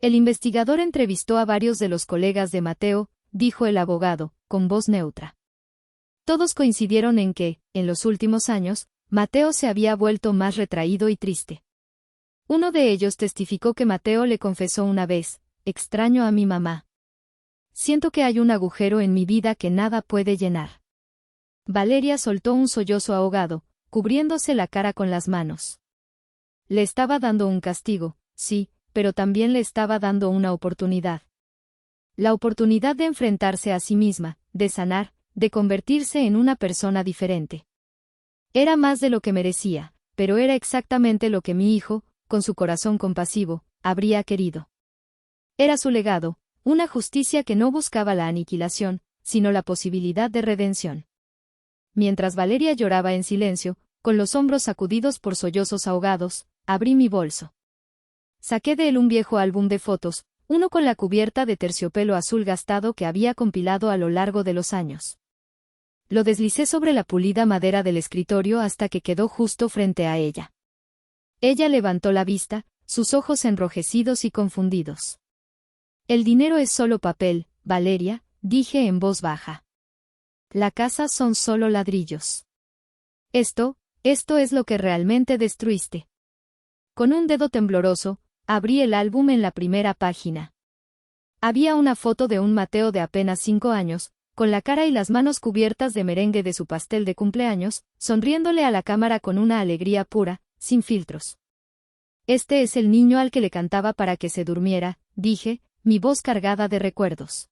El investigador entrevistó a varios de los colegas de Mateo, dijo el abogado, con voz neutra. Todos coincidieron en que, en los últimos años, Mateo se había vuelto más retraído y triste. Uno de ellos testificó que Mateo le confesó una vez, extraño a mi mamá. Siento que hay un agujero en mi vida que nada puede llenar. Valeria soltó un sollozo ahogado, cubriéndose la cara con las manos. Le estaba dando un castigo, sí, pero también le estaba dando una oportunidad. La oportunidad de enfrentarse a sí misma, de sanar, de convertirse en una persona diferente. Era más de lo que merecía, pero era exactamente lo que mi hijo, con su corazón compasivo, habría querido. Era su legado, una justicia que no buscaba la aniquilación, sino la posibilidad de redención. Mientras Valeria lloraba en silencio, con los hombros sacudidos por sollozos ahogados, abrí mi bolso. Saqué de él un viejo álbum de fotos, uno con la cubierta de terciopelo azul gastado que había compilado a lo largo de los años. Lo deslicé sobre la pulida madera del escritorio hasta que quedó justo frente a ella. Ella levantó la vista, sus ojos enrojecidos y confundidos. El dinero es solo papel, Valeria, dije en voz baja. La casa son solo ladrillos. Esto es lo que realmente destruiste. Con un dedo tembloroso, abrí el álbum en la primera página. Había una foto de un Mateo de apenas 5 años, con la cara y las manos cubiertas de merengue de su pastel de cumpleaños, sonriéndole a la cámara con una alegría pura, sin filtros. Este es el niño al que le cantaba para que se durmiera, dije, mi voz cargada de recuerdos.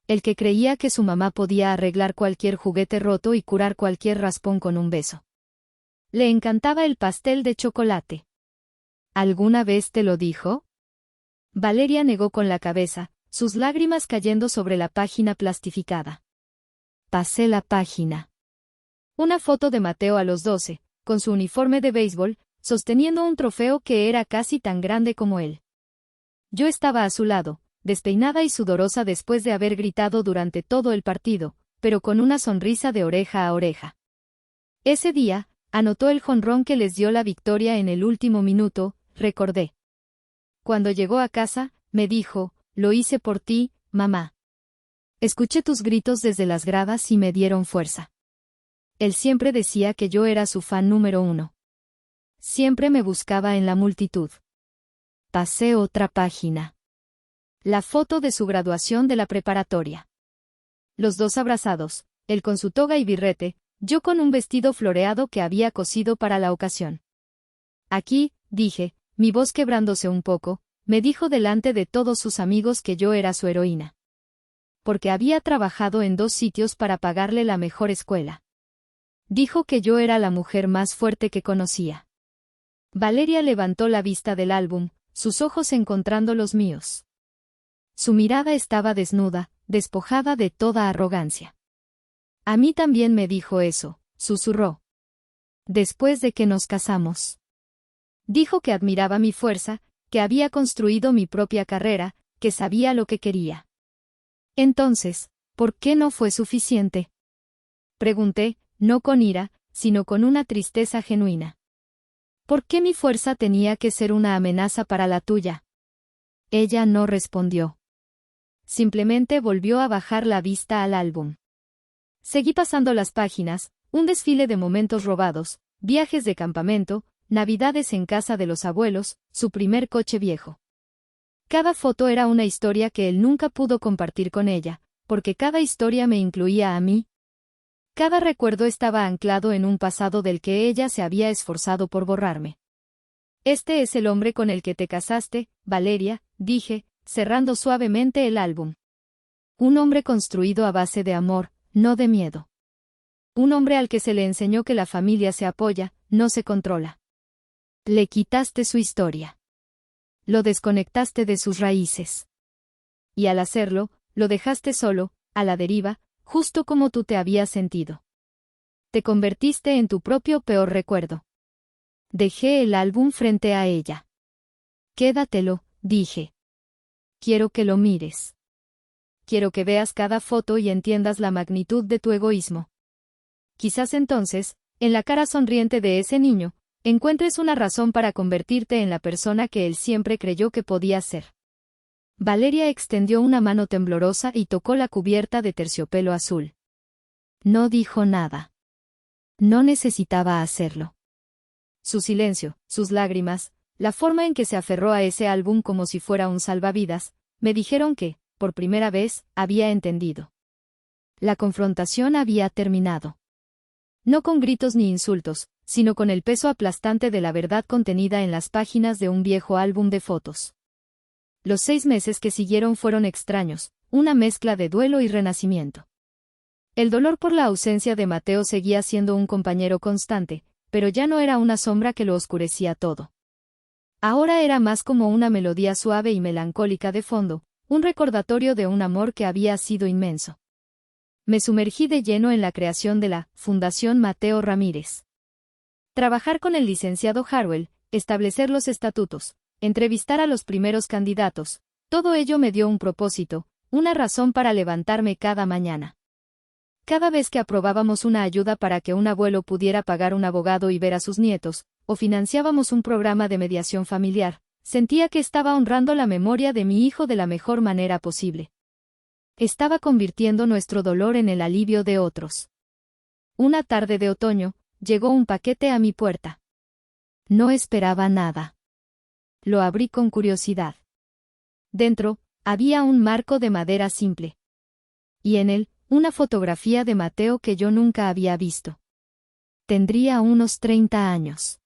El que creía que su mamá podía arreglar cualquier juguete roto y curar cualquier raspón con un beso. Le encantaba el pastel de chocolate. ¿Alguna vez te lo dijo? Valeria negó con la cabeza, sus lágrimas cayendo sobre la página plastificada. Pasé la página. Una foto de Mateo a los 12, con su uniforme de béisbol, sosteniendo un trofeo que era casi tan grande como él. Yo estaba a su lado, despeinada y sudorosa después de haber gritado durante todo el partido, pero con una sonrisa de oreja a oreja. Ese día, anotó el jonrón que les dio la victoria en el último minuto, recordé. Cuando llegó a casa, me dijo, lo hice por ti, mamá. Escuché tus gritos desde las gradas y me dieron fuerza. Él siempre decía que yo era su fan número 1. Siempre me buscaba en la multitud. Pasé otra página. La foto de su graduación de la preparatoria. Los dos abrazados, él con su toga y birrete, yo con un vestido floreado que había cosido para la ocasión. Aquí, dije, mi voz quebrándose un poco, me dijo delante de todos sus amigos que yo era su heroína. porque había trabajado en 2 sitios para pagarle la mejor escuela. Dijo que yo era la mujer más fuerte que conocía. Valeria levantó la vista del álbum, sus ojos encontrando los míos. Su mirada estaba desnuda, despojada de toda arrogancia. A mí también me dijo eso, susurró. Después de que nos casamos. Dijo que admiraba mi fuerza, que había construido mi propia carrera, que sabía lo que quería. Entonces, ¿por qué no fue suficiente? Pregunté, no con ira, sino con una tristeza genuina. ¿Por qué mi fuerza tenía que ser una amenaza para la tuya? Ella no respondió. Simplemente volvió a bajar la vista al álbum. Seguí pasando las páginas, un desfile de momentos robados, viajes de campamento, navidades en casa de los abuelos, su primer coche viejo. Cada foto era una historia que él nunca pudo compartir con ella, porque cada historia me incluía a mí. Cada recuerdo estaba anclado en un pasado del que ella se había esforzado por borrarme. Este es el hombre con el que te casaste, Valeria, dije, cerrando suavemente el álbum. Un hombre construido a base de amor, no de miedo. Un hombre al que se le enseñó que la familia se apoya, no se controla. Le quitaste su historia. Lo desconectaste de sus raíces. Y al hacerlo, lo dejaste solo, a la deriva, justo como tú te habías sentido. Te convertiste en tu propio peor recuerdo. Dejé el álbum frente a ella. Quédatelo, dije. Quiero que lo mires. Quiero que veas cada foto y entiendas la magnitud de tu egoísmo. Quizás entonces, en la cara sonriente de ese niño, encuentres una razón para convertirte en la persona que él siempre creyó que podía ser. Valeria extendió una mano temblorosa y tocó la cubierta de terciopelo azul. No dijo nada. No necesitaba hacerlo. Su silencio, sus lágrimas, la forma en que se aferró a ese álbum como si fuera un salvavidas, me dijeron que, por primera vez, había entendido. La confrontación había terminado. No con gritos ni insultos, sino con el peso aplastante de la verdad contenida en las páginas de un viejo álbum de fotos. Los 6 meses que siguieron fueron extraños, una mezcla de duelo y renacimiento. El dolor por la ausencia de Mateo seguía siendo un compañero constante, pero ya no era una sombra que lo oscurecía todo. Ahora era más como una melodía suave y melancólica de fondo, un recordatorio de un amor que había sido inmenso. Me sumergí de lleno en la creación de la Fundación Mateo Ramírez. Trabajar con el licenciado Harwell, establecer los estatutos, entrevistar a los primeros candidatos, todo ello me dio un propósito, una razón para levantarme cada mañana. Cada vez que aprobábamos una ayuda para que un abuelo pudiera pagar un abogado y ver a sus nietos, o financiábamos un programa de mediación familiar, sentía que estaba honrando la memoria de mi hijo de la mejor manera posible. Estaba convirtiendo nuestro dolor en el alivio de otros. Una tarde de otoño, llegó un paquete a mi puerta. No esperaba nada. Lo abrí con curiosidad. Dentro, había un marco de madera simple. Y en él, una fotografía de Mateo que yo nunca había visto. Tendría unos 30 años.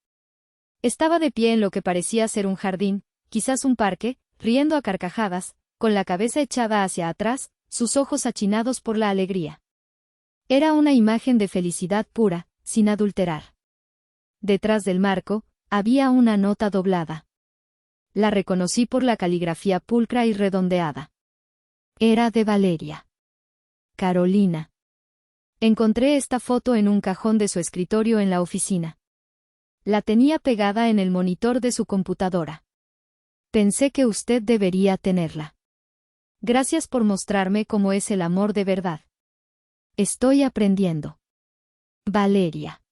Estaba de pie en lo que parecía ser un jardín, quizás un parque, riendo a carcajadas, con la cabeza echada hacia atrás, sus ojos achinados por la alegría. Era una imagen de felicidad pura, sin adulterar. Detrás del marco, había una nota doblada. La reconocí por la caligrafía pulcra y redondeada. Era de Valeria. Carolina. Encontré esta foto en un cajón de su escritorio en la oficina. La tenía pegada en el monitor de su computadora. Pensé que usted debería tenerla. Gracias por mostrarme cómo es el amor de verdad. Estoy aprendiendo. Valeria.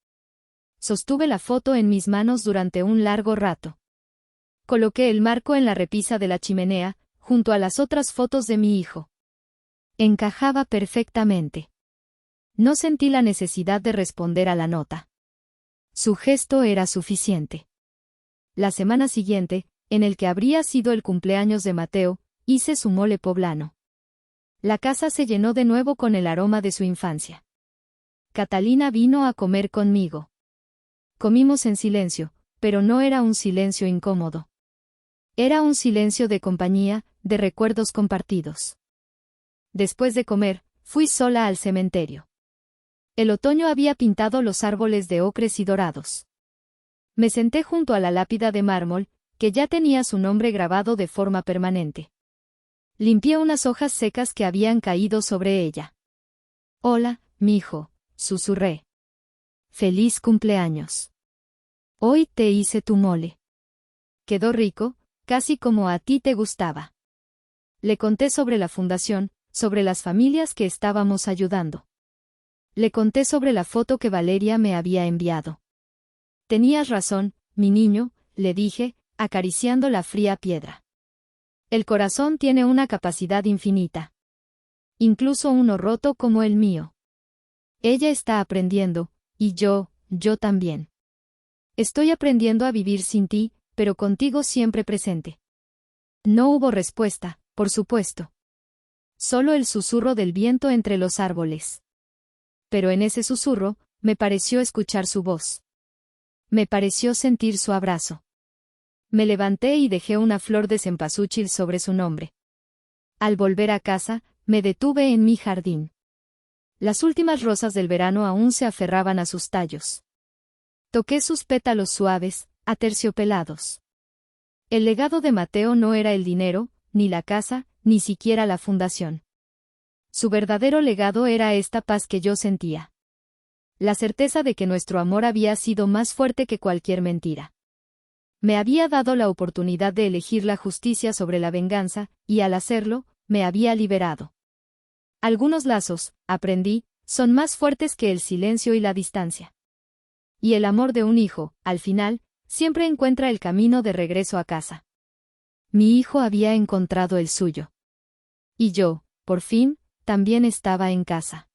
Sostuve la foto en mis manos durante un largo rato. Coloqué el marco en la repisa de la chimenea, junto a las otras fotos de mi hijo. Encajaba perfectamente. No sentí la necesidad de responder a la nota. Su gesto era suficiente. La semana siguiente, en el que habría sido el cumpleaños de Mateo, hice su mole poblano. La casa se llenó de nuevo con el aroma de su infancia. Catalina vino a comer conmigo. Comimos en silencio, pero no era un silencio incómodo. Era un silencio de compañía, de recuerdos compartidos. Después de comer, fui sola al cementerio. El otoño había pintado los árboles de ocres y dorados. Me senté junto a la lápida de mármol, que ya tenía su nombre grabado de forma permanente. Limpié unas hojas secas que habían caído sobre ella. «Hola, mijo», susurré. «Feliz cumpleaños. Hoy te hice tu mole. Quedó rico, casi como a ti te gustaba». Le conté sobre la fundación, sobre las familias que estábamos ayudando. Le conté sobre la foto que Valeria me había enviado. «Tenías razón, mi niño», le dije, acariciando la fría piedra. «El corazón tiene una capacidad infinita. Incluso uno roto como el mío. Ella está aprendiendo, y yo también. Estoy aprendiendo a vivir sin ti, pero contigo siempre presente». No hubo respuesta, por supuesto. Solo el susurro del viento entre los árboles. Pero en ese susurro, me pareció escuchar su voz. Me pareció sentir su abrazo. Me levanté y dejé una flor de cempasúchil sobre su nombre. Al volver a casa, me detuve en mi jardín. Las últimas rosas del verano aún se aferraban a sus tallos. Toqué sus pétalos suaves, aterciopelados. El legado de Mateo no era el dinero, ni la casa, ni siquiera la fundación. Su verdadero legado era esta paz que yo sentía. La certeza de que nuestro amor había sido más fuerte que cualquier mentira. Me había dado la oportunidad de elegir la justicia sobre la venganza, y al hacerlo, me había liberado. Algunos lazos, aprendí, son más fuertes que el silencio y la distancia. Y el amor de un hijo, al final, siempre encuentra el camino de regreso a casa. Mi hijo había encontrado el suyo. Y yo, por fin, también estaba en casa.